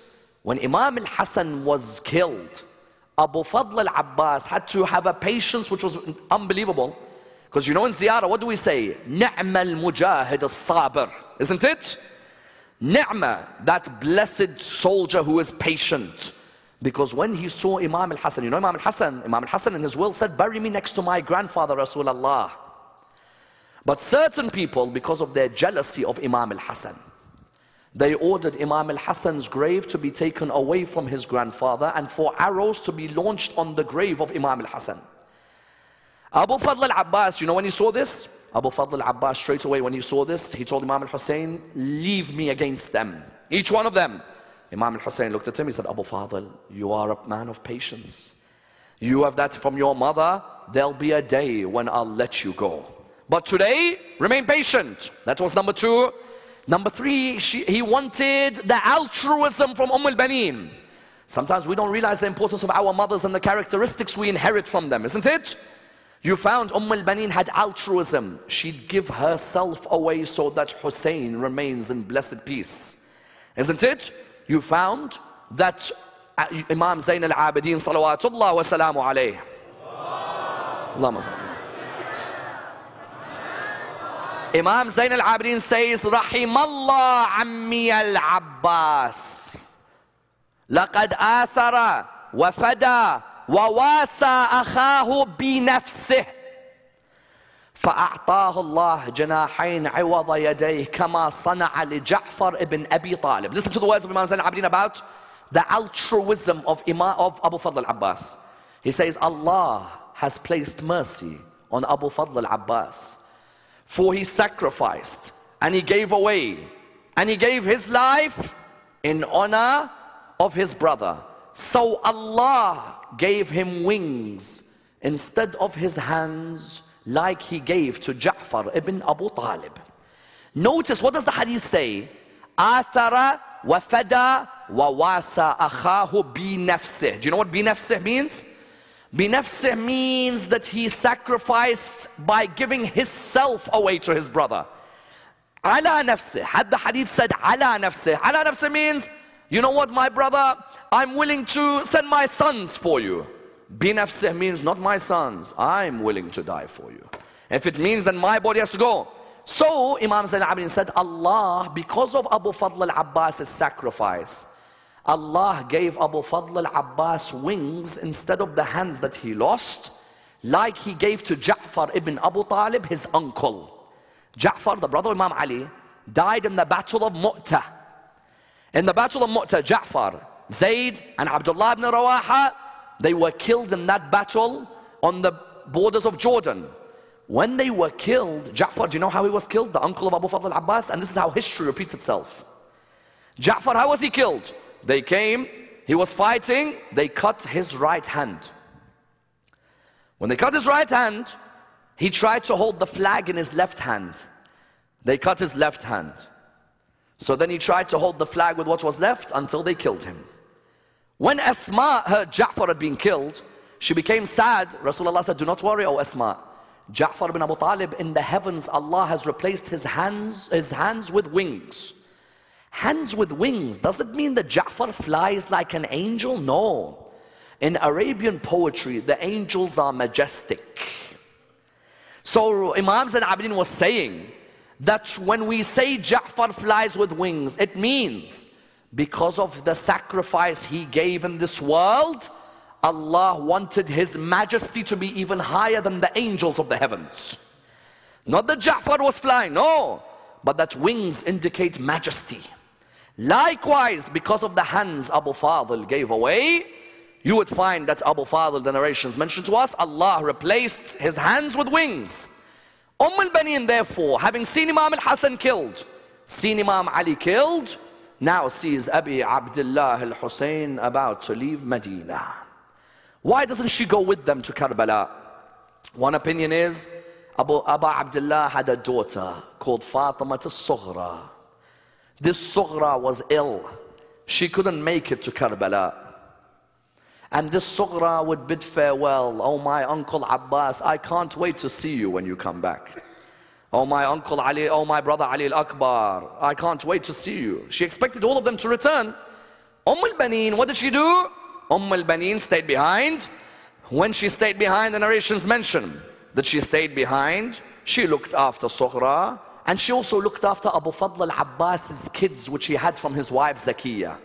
When Imam al-Hassan was killed, Abu Fadl al-Abbas had to have a patience which was unbelievable. Because you know in ziyarah, what do we say? Ni'ma al-mujahid al-sabir. Isn't it? Ni'ma, that blessed soldier who is patient. Because when he saw Imam al-Hassan, you know Imam al-Hassan in his will said, bury me next to my grandfather Rasulullah. But certain people, because of their jealousy of Imam al-Hassan, they ordered Imam al-Hassan's grave to be taken away from his grandfather and for arrows to be launched on the grave of Imam al-Hassan. Abu Fadl al-Abbas, you know when he saw this? Abu Fadl al-Abbas straight away when he saw this, he told Imam al-Hussein, leave me against them, each one of them. Imam al-Hussein looked at him, he said, Abu Fadl, you are a man of patience. You have that from your mother, there'll be a day when I'll let you go. But today, remain patient. That was number two. Number three, he wanted the altruism from Ummulbanin. Sometimes we don't realize the importance of our mothers and the characteristics we inherit from them, isn't it? You found Ummulbanin had altruism. She'd give herself away so that Hussein remains in blessed peace. Isn't it? You found that Imam Zayn al-Abidin salawatullah wa salamu alayh. Allahumma salli. Imam Zayn al-Abidin says, Rahimallah ammi al-Abbas. Laqad athara wa fada wa wasa akhahu bi nafsih. فأعطاه الله جناحين عوض يديه كما صنع لجعفر ibn Abi Talib. Listen to the words of Imam Zayn al-Abidin about the altruism of Abu Fadl al-Abbas. He says, Allah has placed mercy on Abu Fadl al-Abbas, for he sacrificed and he gave away and he gave his life in honor of his brother. So Allah gave him wings instead of his hands, like he gave to Jafar ibn Abu Talib. Notice, what does the hadith say? Athara wa fada wa wasa akhahu bi nafsih. Do you know what bi nafsih means? Bi nafsih means that he sacrificed by giving his self away to his brother. Ala nafsih. Had the hadith said ala nafsih. Ala nafsih means, you know what, my brother, I'm willing to send my sons for you. Bi nafsih means not my sons, I'm willing to die for you. If it means then my body has to go. So Imam Zayn al-Abidin said, Allah, because of Abu Fadl al-Abbas' sacrifice, Allah gave Abu Fadl al-Abbas wings instead of the hands that he lost, like he gave to Jafar ibn Abu Talib, his uncle. Jafar, the brother of Imam Ali, died in the battle of Mu'tah. In the battle of Mu'tah, Jafar, Zayd and Abdullah ibn Rawaha, they were killed in that battle on the borders of Jordan. When they were killed, Jafar, do you know how he was killed? The uncle of Abu Fadl al-Abbas, and this is how history repeats itself. Jafar, how was he killed? They came, he was fighting, they cut his right hand. When they cut his right hand, he tried to hold the flag in his left hand. They cut his left hand. So then he tried to hold the flag with what was left until they killed him. When Asma heard Ja'far had been killed, she became sad. Rasulullah said, do not worry, O Asma. Ja'far ibn Abu Talib, in the heavens, Allah has replaced his hands with wings. Hands with wings, does it mean that Ja'far flies like an angel? No. In Arabian poetry, the angels are majestic. So Imam Zayn al-Abidin was saying that when we say Ja'far flies with wings, it means because of the sacrifice he gave in this world, Allah wanted his majesty to be even higher than the angels of the heavens. Not that Ja'far was flying, no, but that wings indicate majesty. Likewise, because of the hands Abu Fadl gave away, you would find that Abu Fadl, the narrations mentioned to us, Allah replaced his hands with wings. Ummulbanin, therefore, having seen Imam al-Hassan killed, seen Imam Ali killed, now sees Abi Abdullah al-Hussein about to leave Medina. Why doesn't she go with them to Karbala? One opinion is, Abu Abdullah had a daughter called Fatima al-Sughra. This Sughra was ill. She couldn't make it to Karbala. And this Sughra would bid farewell. Oh my uncle Abbas, I can't wait to see you when you come back. Oh my uncle Ali, oh my brother Ali al-Akbar, I can't wait to see you. She expected all of them to return. Ummulbanin, what did she do? Ummulbanin stayed behind. When she stayed behind, the narrations mention that she stayed behind. She looked after Sughra, and she also looked after Abu Fadl al-Abbas's kids, which he had from his wife Zakiyah.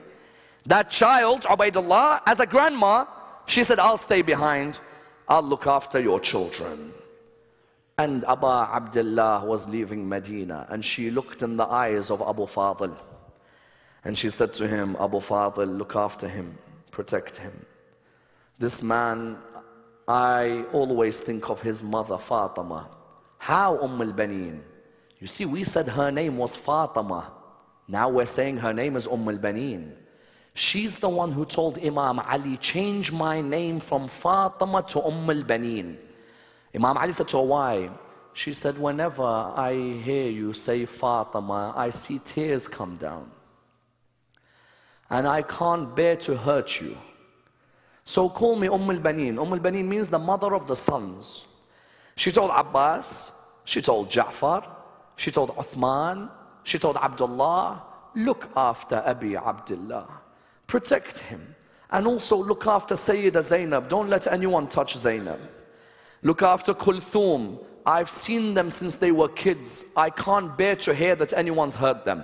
That child, Ubaidullah, as a grandma, she said, I'll stay behind. I'll look after your children. And Abba Abdullah was leaving Medina, and she looked in the eyes of Abu Fadl. And she said to him, Abu Fadl, look after him, protect him. This man, I always think of his mother, Fatima. How Ummulbanin? You see, we said her name was Fatima. Now we're saying her name is Ummulbanin. She's the one who told Imam Ali, change my name from Fatima to Ummulbanin. Imam Ali said to her, why? She said, whenever I hear you say Fatima, I see tears come down. And I can't bear to hurt you. So call me Ummulbanin. Ummulbanin means the mother of the sons. She told Abbas, she told Jafar, she told Uthman, she told Abdullah, look after Abi Abdullah. Protect him. And also look after Sayyida Zainab. Don't let anyone touch Zainab. Look after Kulthum. I've seen them since they were kids. I can't bear to hear that anyone's hurt them.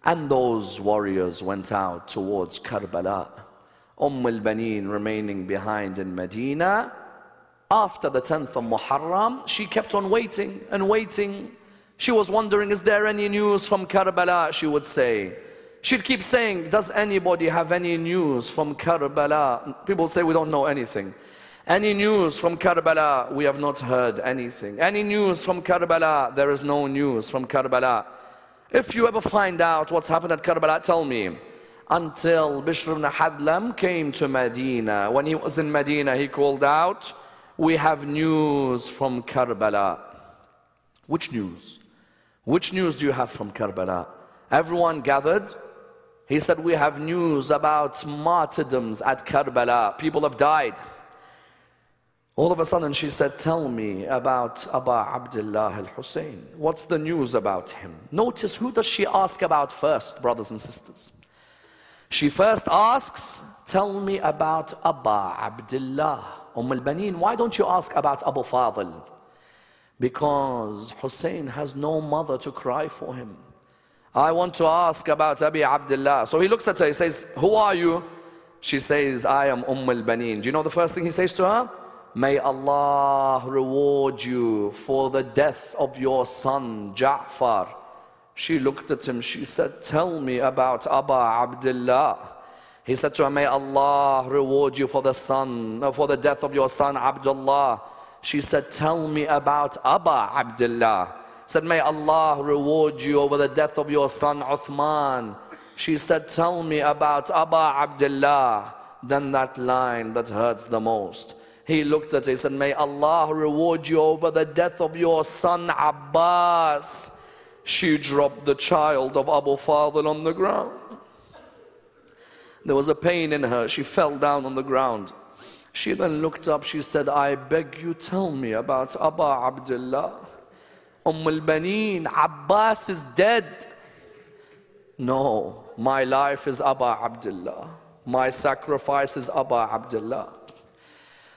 And those warriors went out towards Karbala. Ummulbanin remaining behind in Medina. After the 10th of Moharram, she kept on waiting and waiting. She was wondering, is there any news from Karbala? She would say. She'd keep saying, does anybody have any news from Karbala? People say, we don't know anything. Any news from Karbala? We have not heard anything. Any news from Karbala? There is no news from Karbala. If you ever find out what's happened at Karbala, tell me. Until Bishr ibn Hadlam came to Medina. When he was in Medina, he called out, we have news from Karbala. Which news? Which news do you have from Karbala? Everyone gathered. He said, we have news about martyrdoms at Karbala. People have died. All of a sudden she said, tell me about Abba Abdullah al-Hussein. What's the news about him? Notice, who does she ask about first, brothers and sisters? She first asks, tell me about Abba Abdullah. Ummulbanin, why don't you ask about Abu Fadl? Because Hussein has no mother to cry for him. I want to ask about Abi Abdullah. So he looks at her, he says, who are you? She says, I am Ummulbanin. Do you know the first thing he says to her? May Allah reward you for the death of your son, Jafar. She looked at him, she said, tell me about Abba Abdullah. He said to her, may Allah reward you for the death of your son, Abdullah. She said, tell me about Abba Abdullah. Said, may Allah reward you over the death of your son, Uthman. She said, tell me about Abba Abdullah. Then that line that hurts the most. He looked at her, he said, may Allah reward you over the death of your son, Abbas. She dropped the child of Abu Fadl on the ground. There was a pain in her. She fell down on the ground. She then looked up. She said, I beg you, tell me about Abba Abdullah. Ummulbanin, Abbas is dead. No, my life is Abba Abdullah. My sacrifice is Abba Abdullah.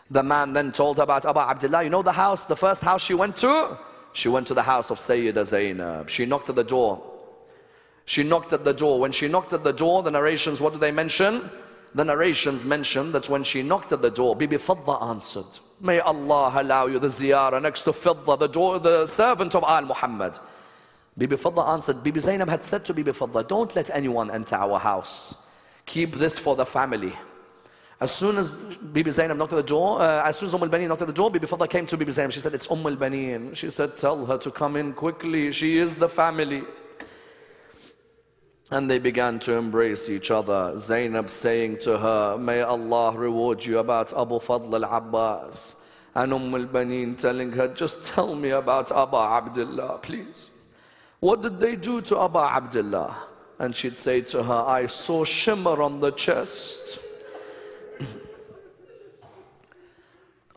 The man then told her about Abba Abdullah. You know the house, the first house she went to? She went to the house of Sayyida Zainab. She knocked at the door. She knocked at the door. When she knocked at the door, the narrations, what do they mention? The narrations mention that when she knocked at the door, Bibi Fadda answered. May Allah allow you the ziyarah next to Fadda, the servant of Al Muhammad. Bibi Fadda answered. Bibi Zainab had said to Bibi Fadda, don't let anyone enter our house. Keep this for the family. As soon as Bibi Zainab knocked at the door, as soon as Ummulbanin knocked at the door, Bibi Fadda came to Bibi Zainab. She said, it's Ummulbanin. She said, tell her to come in quickly. She is the family. And they began to embrace each other. Zainab saying to her, may Allah reward you about Abu Fadl al-Abbas. And Ummulbanin telling her, just tell me about Abba Abdullah, please. What did they do to Abba Abdullah? And she'd say to her, I saw shimmer on the chest.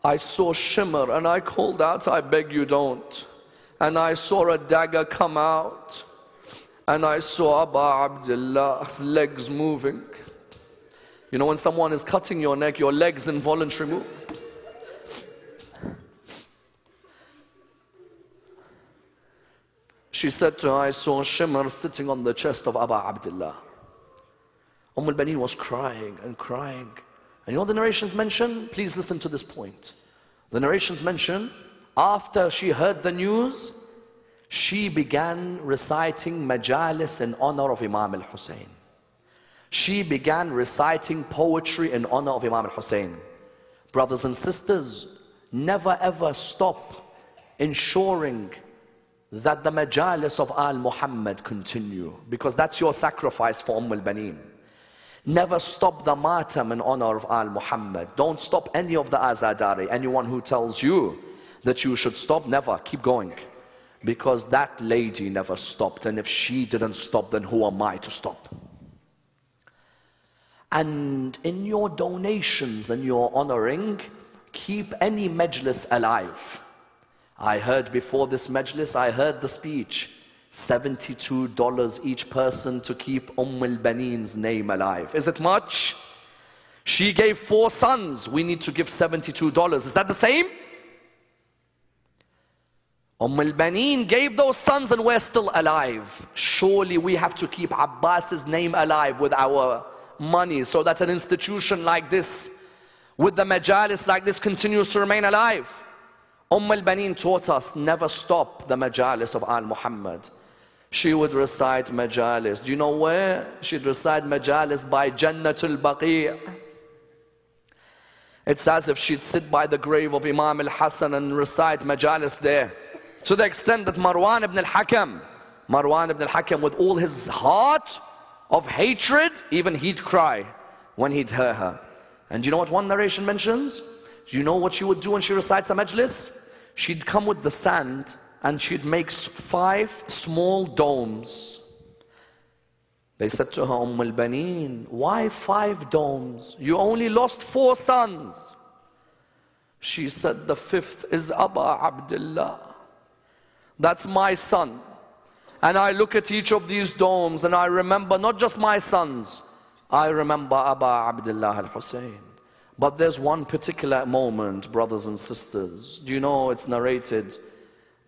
I saw shimmer and I called out, I beg you don't. And I saw a dagger come out. And I saw Abdullah's legs moving. You know when someone is cutting your neck, your legs involuntary move. She said to her, I saw shimmer sitting on the chest of Abdullah. Ummulbanin was crying and crying. And you know what the narrations mention? Please listen to this point. The narrations mention, after she heard the news, she began reciting majalis in honor of Imam al-Hussein. She began reciting poetry in honor of Imam al-Hussein. Brothers and sisters, never ever stop ensuring that the majalis of al-Muhammad continue, because that's your sacrifice for Ummulbanin. Never stop the matam in honor of al-Muhammad. Don't stop any of the azadari. Anyone who tells you that you should stop, never, keep going. Because that lady never stopped, and if she didn't stop, then who am I to stop? And in your donations and your honoring, keep any majlis alive. I heard before this majlis, I heard the speech, $72 each person to keep Ummulbanin's name alive. Is it much? She gave 4 sons, we need to give $72. Is that the same? Ummulbanin gave those sons and we're still alive. Surely we have to keep Abbas's name alive with our money, so that an institution like this, with the majalis like this, continues to remain alive. Ummulbanin taught us, never stop the majalis of al-Muhammad. She would recite majalis. Do you know where? She'd recite majalis by Jannatul Baqi'. It's as if she'd sit by the grave of Imam al-Hassan and recite majalis there. To the extent that Marwan ibn al-Hakam, with all his heart of hatred, even he'd cry when he'd hear her. And you know what one narration mentions? Do you know what she would do when she recites a majlis? She'd come with the sand and she'd make 5 small domes. They said to her, Ummulbanin, why 5 domes? You only lost 4 sons. She said, the 5th is Abdullah. That's my son. And I look at each of these domes and I remember not just my sons, I remember Abdullah al-Hussein. But there's one particular moment, brothers and sisters. Do you know, it's narrated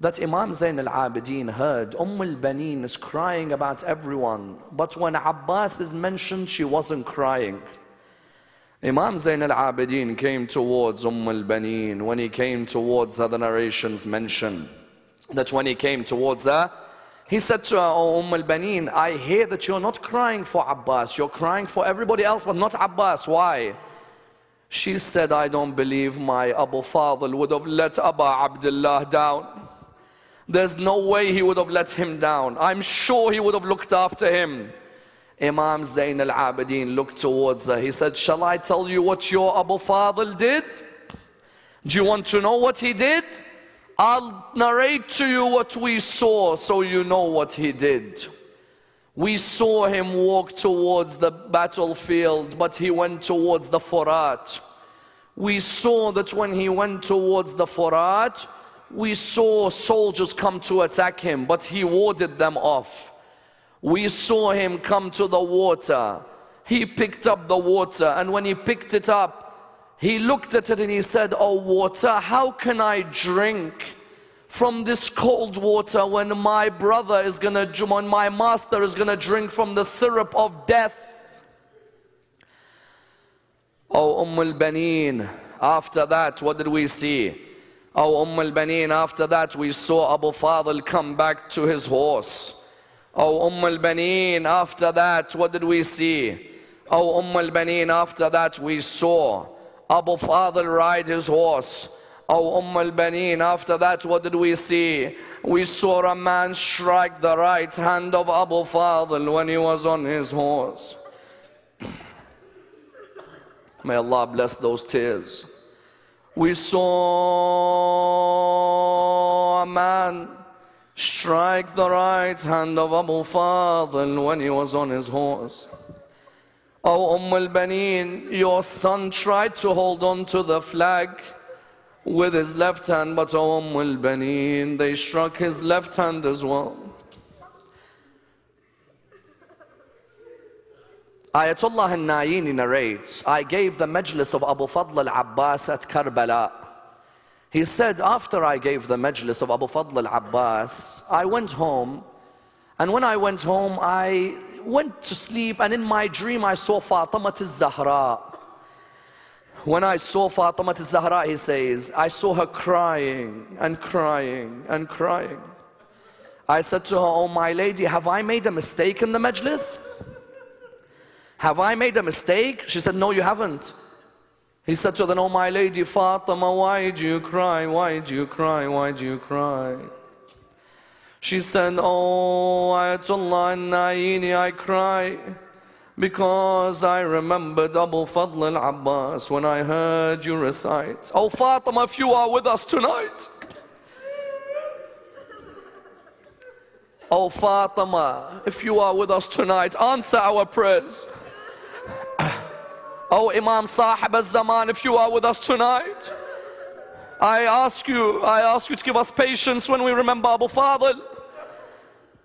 that Imam Zayn al-Abidin heard Ummulbanin is crying about everyone, but when Abbas is mentioned, she wasn't crying. Imam Zayn al-Abidin came towards Ummulbanin. When he came towards her, the narrations mention that when he came towards her, he said to her, oh Ummulbanin, I hear that you're not crying for Abbas, you're crying for everybody else but not Abbas. Why? She said, I don't believe my Abu Fadl would have let Abdullah down. There's no way he would have let him down. I'm sure he would have looked after him. Imam Zayn al-Abidin looked towards her. He said, shall I tell you what your Abu Fadl did? Do you want to know what he did? I'll narrate to you what we saw so you know what he did. We saw him walk towards the battlefield, but he went towards the Furat. We saw that when he went towards the Furat, we saw soldiers come to attack him, but he warded them off. We saw him come to the water. He picked up the water, and when he picked it up, he looked at it and he said, oh water, how can I drink from this cold water when my brother is gonna, when my master is gonna drink from the syrup of death? Oh Ummulbanin, after that, what did we see? Oh Ummulbanin, after that we saw Abu Fadl come back to his horse. Oh Ummulbanin, after that, what did we see? Oh Ummulbanin, after that we saw Abu Fadl ride his horse. Oh Ummulbanin, after that what did we see? We saw a man strike the right hand of Abu Fadl when he was on his horse. May Allah bless those tears. We saw a man strike the right hand of Abu Fadl when he was on his horse. Oh Ummulbanin, your son tried to hold on to the flag, with his left hand, but Ummulbanin, they struck his left hand as well. Ayatollah al-Nayini narrates, I gave the majlis of Abu Fadl al-Abbas at Karbala. He said, after I gave the majlis of Abu Fadl al-Abbas, I went home, and when I went home, I went to sleep, and in my dream I saw Fatima al-Zahra. When I saw Fatima al-Zahra, he says, I saw her crying and crying and crying. I said to her, oh my lady, have I made a mistake in the majlis? Have I made a mistake? She said, no, you haven't. He said to her, then, oh my lady Fatima, why do you cry? Why do you cry? Why do you cry? She said, oh Ayatollah al-Nayini, I cry because I remembered Abu Fadl al-Abbas when I heard you recite. Oh Fatima, if you are with us tonight. Oh Fatima, if you are with us tonight, answer our prayers. Oh Imam Sahib al-Zaman, if you are with us tonight, I ask you to give us patience when we remember Abu Fadl.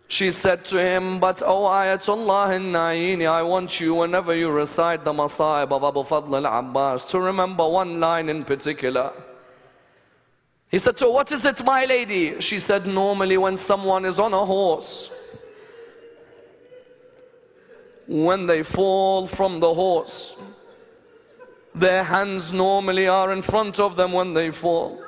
She said to him, but oh Ayatollah al-Nayini, I want you, whenever you recite the Masa'ib of Abu Fadl al-Abbas, to remember one line in particular. He said to her, what is it, my lady? She said, normally when someone is on a horse, when they fall from the horse, their hands normally are in front of them when they fall.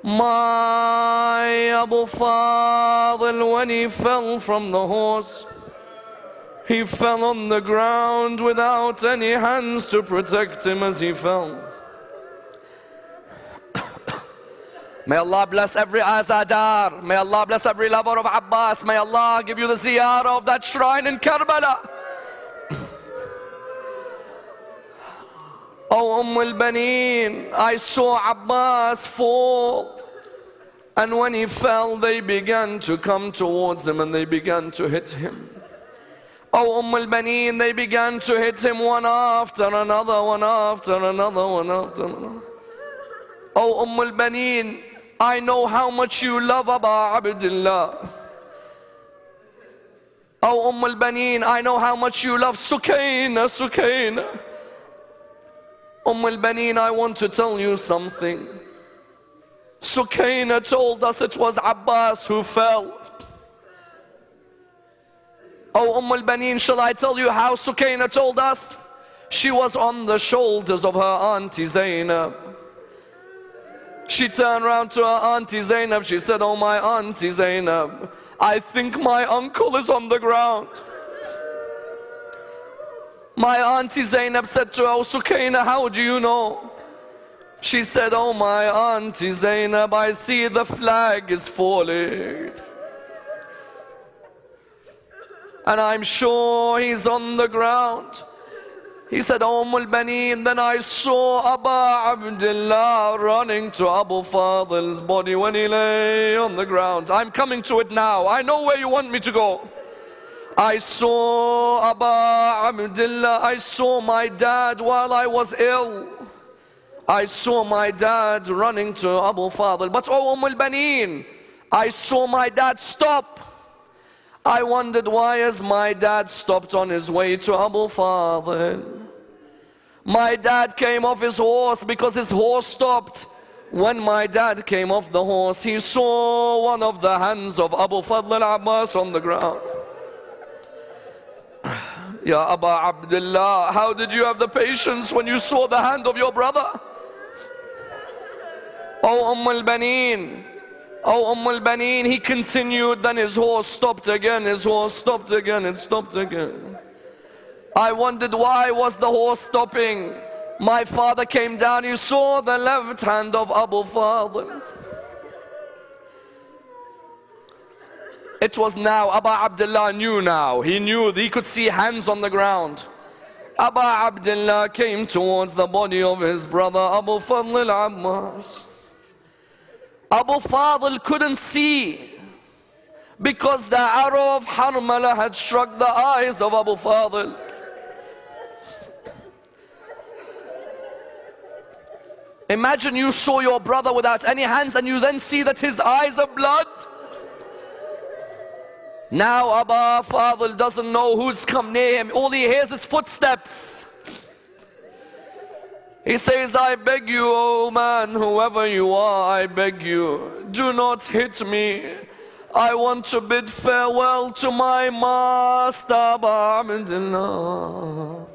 My Abu Fadl, when he fell from the horse, he fell on the ground without any hands to protect him as he fell. May Allah bless every Azadar. May Allah bless every lover of Abbas. May Allah give you the ziyarah of that shrine in Karbala. Oh Ummulbanin, I saw Abbas fall, and when he fell they began to come towards him and they began to hit him. Oh Ummulbanin, they began to hit him one after another, one after another, one after another. Oh Ummulbanin, I know how much you love Abdullah. Oh Ummulbanin, I know how much you love Sukaina. Ummulbanin, I want to tell you something. Sukaina told us it was Abbas who fell. Oh Ummulbanin, shall I tell you how Sukaina told us? She was on the shoulders of her auntie Zainab. She turned around to her auntie Zainab. She said, oh my auntie Zainab, I think my uncle is on the ground. My auntie Zainab said to her, oh Sukaina, how do you know? She said, oh my auntie Zainab, I see the flag is falling, and I'm sure he's on the ground. He said, oh Ummulbanin, then I saw Abdullah running to Abu Fadl's body when he lay on the ground. I'm coming to it now. I know where you want me to go. I saw Abdullah, I saw my dad while I was ill. I saw my dad running to Abu Fadl. But oh Ummulbanin, I saw my dad stop. I wondered, why has my dad stopped on his way to Abu Fadl? My dad came off his horse because his horse stopped. When my dad came off the horse, he saw one of the hands of Abu Fadl al-Abbas on the ground. Ya Aba Abdullah, how did you have the patience when you saw the hand of your brother? Oh Ummulbanin, oh Ummulbanin, he continued, then his horse stopped again, his horse stopped again, it stopped again. I wondered, why was the horse stopping? My father came down, he saw the left hand of Abu Fadl. It was now, Abu Abdullah knew now. He knew, he could see hands on the ground. Abu Abdullah came towards the body of his brother, Abu Fadl al-Abbas. Abu Fadl couldn't see because the arrow of Harmala had struck the eyes of Abu Fadl. Imagine you saw your brother without any hands and you then see that his eyes are blood. Now Abba Fadl doesn't know who's come near him. All he hears is footsteps. He says, I beg you, oh man, whoever you are, I beg you, do not hit me. I want to bid farewell to my master, Abba Abdullah.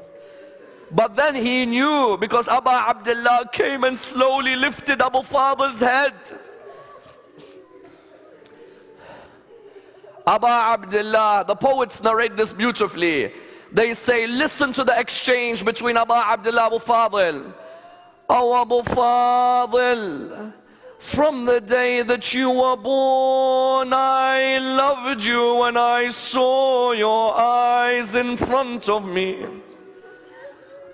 But then he knew, because Abba Abdullah came and slowly lifted Abu Fadl's head. Abba Abdullah, the poets narrate this beautifully. They say, listen to the exchange between Abba Abdullah and Abu Fadl. Oh Abu Fadl, from the day that you were born, I loved you when I saw your eyes in front of me.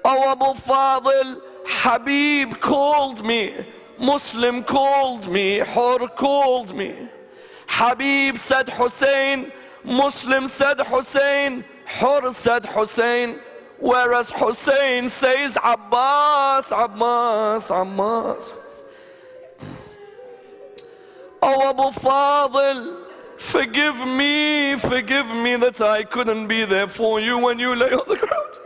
Oh Abu Fadl, Habib called me, Muslim called me, Hur called me. Habib said Hussein, Muslim said Hussein, Hur said Hussein, whereas Hussein says Abbas, Abbas, Abbas. Oh Abu Fadl, forgive me that I couldn't be there for you when you lay on the ground.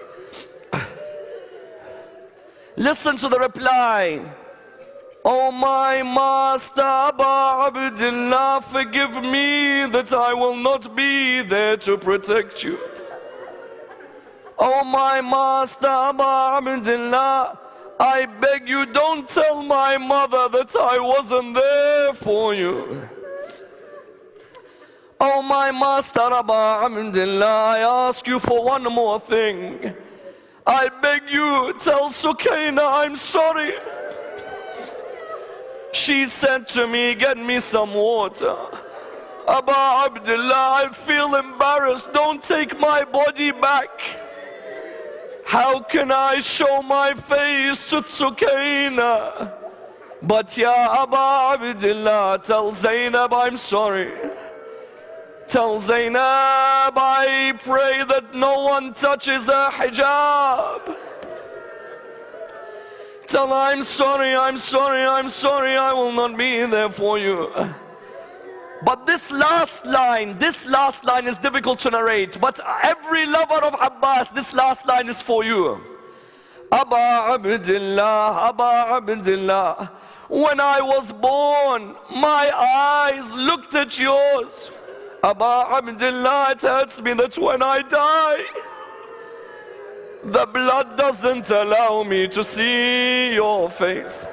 Listen to the reply. Oh my master Abba Abdullah, forgive me that I will not be there to protect you. Oh my master Abba Abdullah, I beg you, don't tell my mother that I wasn't there for you. Oh my master Abba Abdullah, I ask you for one more thing. I beg you, tell Sukaina I'm sorry. She said to me, get me some water. Abba Abdullah, I feel embarrassed. Don't take my body back. How can I show my face to Sukaina? But ya Abba Abdullah, tell Zainab I'm sorry. Tell Zainab I pray that no one touches her hijab. Tell her I'm sorry, I'm sorry, I'm sorry, I will not be there for you. But this last line is difficult to narrate. But every lover of Abbas, this last line is for you. Abba Abdullah, Abba Abdullah, when I was born, my eyes looked at yours. Abba Abdullah, it hurts me that when I die, the blood doesn't allow me to see your face.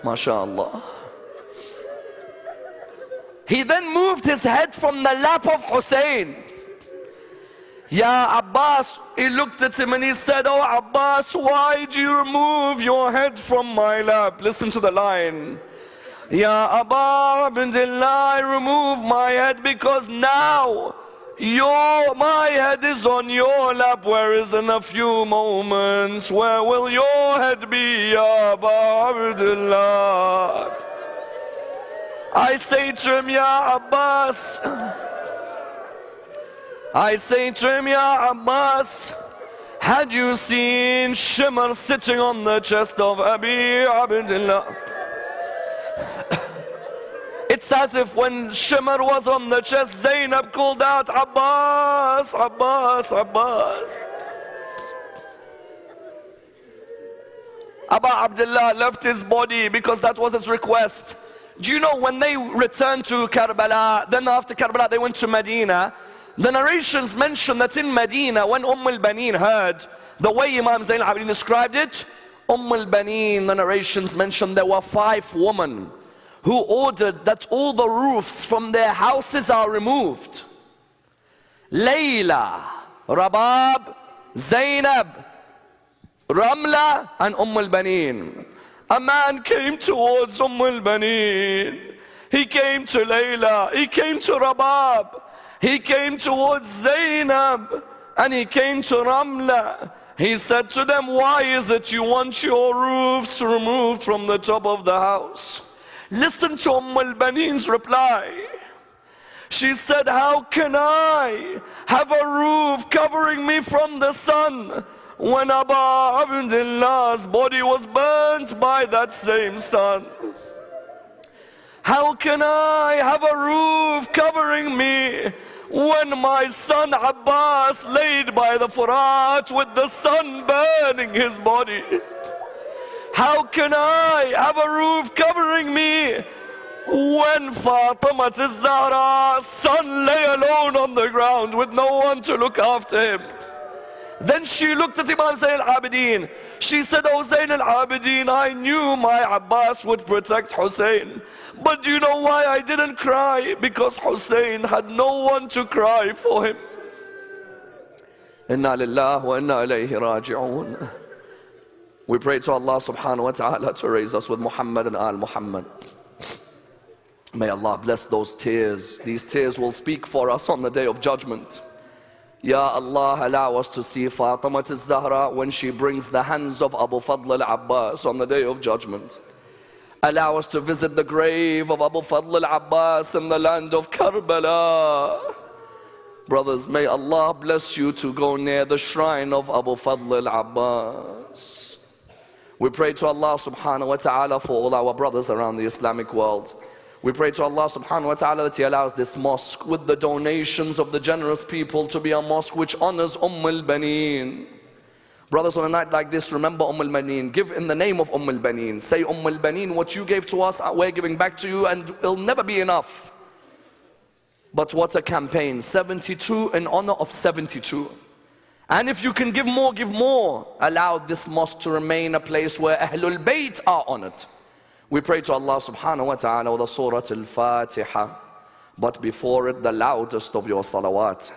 MashaAllah. He then moved his head from the lap of Hussein. Ya Abbas, he looked at him and he said, oh Abbas, why do you remove your head from my lap? Listen to the line. Ya Abba Abdullah, I remove my head because now my head is on your lap, whereas in a few moments, where will your head be, Ya Abba Abdullah? I say to him, Ya Abbas, I say to him, Ya Abbas, had you seen Shimmer sitting on the chest of Abi Abdullah? It's as if when Shimmer was on the chest, Zainab called out, Abbas, Abbas, Abbas. Abba Abdullah left his body because that was his request. Do you know when they returned to Karbala, then after Karbala they went to Medina, the narrations mention that in Medina, when Ummulbanin heard the way Imam Zayn al-Abidin described it, Ummulbanin, the narrations mention there were 5 women who ordered that all the roofs from their houses are removed. Layla, Rabab, Zainab, Ramla and Ummulbanin. A man came towards Ummulbanin. He came to Layla, he came to Rabab, he came towards Zainab, and he came to Ramla. He said to them, why is it you want your roofs removed from the top of the house? Listen to Ummulbanin's reply. She said, how can I have a roof covering me from the sun when Abdullah's body was burnt by that same sun? How can I have a roof covering me when my son Abbas laid by the Furat with the sun burning his body? How can I have a roof covering me when Fatima-Zahra's son lay alone on the ground with no one to look after him? Then she looked at Imam Zayn al-Abidin. She said, oh Zayn al-Abidin, I knew my Abbas would protect Hussein. But do you know why I didn't cry? Because Hussein had no one to cry for him. Inna lillahi wa inna ilayhi raji'un. We pray to Allah subhanahu wa ta'ala to raise us with Muhammad and Al Muhammad. May Allah bless those tears. These tears will speak for us on the day of judgment. Ya Allah, allow us to see Fatima al-Zahra when she brings the hands of Abu Fadl al-Abbas on the day of judgment. Allow us to visit the grave of Abu Fadl al-Abbas in the land of Karbala. Brothers, may Allah bless you to go near the shrine of Abu Fadl al-Abbas. We pray to Allah subhanahu wa ta'ala for all our brothers around the Islamic world. We pray to Allah subhanahu wa ta'ala that He allows this mosque with the donations of the generous people to be a mosque which honors Ummulbanin. Brothers, on a night like this, remember Ummulbanin. Give in the name of Ummulbanin. Say, Ummulbanin, what you gave to us, we're giving back to you, and it'll never be enough. But what a campaign. 72 in honor of 72. And if you can give more, give more. Allow this mosque to remain a place where Ahlul Bayt are honored. We pray to Allah subhanahu wa ta'ala with the Surah Al-Fatiha. But before it, the loudest of your salawat.